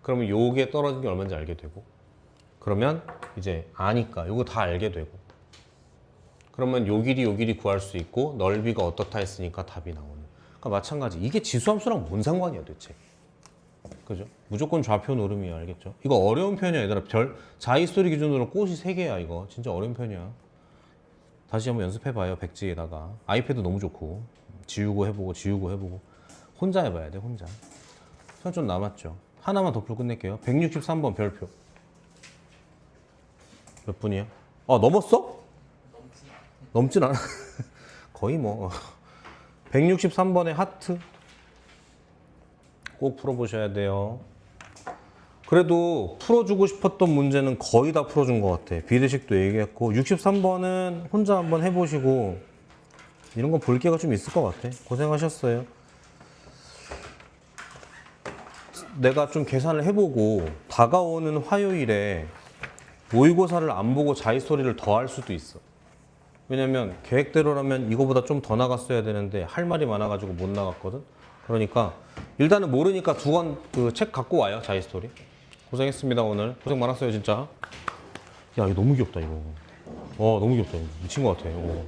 그러면 요게 떨어진 게 얼마인지 알게 되고 그러면 이제 아니까 요거 다 알게 되고 그러면 요 길이 구할 수 있고 넓이가 어떻다 했으니까 답이 나오는. 그러니까 마찬가지. 이게 지수함수랑 뭔 상관이야 도대체. 그죠? 무조건 좌표 노름이야. 알겠죠? 이거 어려운 편이야 얘들아. 자히스토리 기준으로 꽃이 3개야 이거. 진짜 어려운 편이야. 다시 한번 연습해봐요. 백지에다가. 아이패드 너무 좋고 지우고 해보고 혼자 해봐야 돼. 혼자. 시간 좀 남았죠? 하나만 더 풀고 끝낼게요. 163번 별표. 몇 분이야? 넘었어? 넘진 않아. 거의 뭐 163번의 하트 꼭 풀어보셔야 돼요. 그래도 풀어주고 싶었던 문제는 거의 다 풀어준 것 같아. 비례식도 얘기했고 63번은 혼자 한번 해보시고 이런 거 볼 기회가 좀 있을 것 같아. 고생하셨어요. 내가 좀 계산을 해보고 다가오는 화요일에 모의고사를 안 보고 자히스토리를 더 할 수도 있어. 왜냐면 계획대로라면 이거보다 좀 더 나갔어야 되는데 할 말이 많아가지고 못 나갔거든. 그러니까 일단은 모르니까 두 권 그 책 갖고 와요. 자이스토리. 고생했습니다 오늘. 고생 많았어요 진짜. 야 이거 너무 귀엽다 이거. 너무 귀엽다 이거. 미친 것 같아 이거.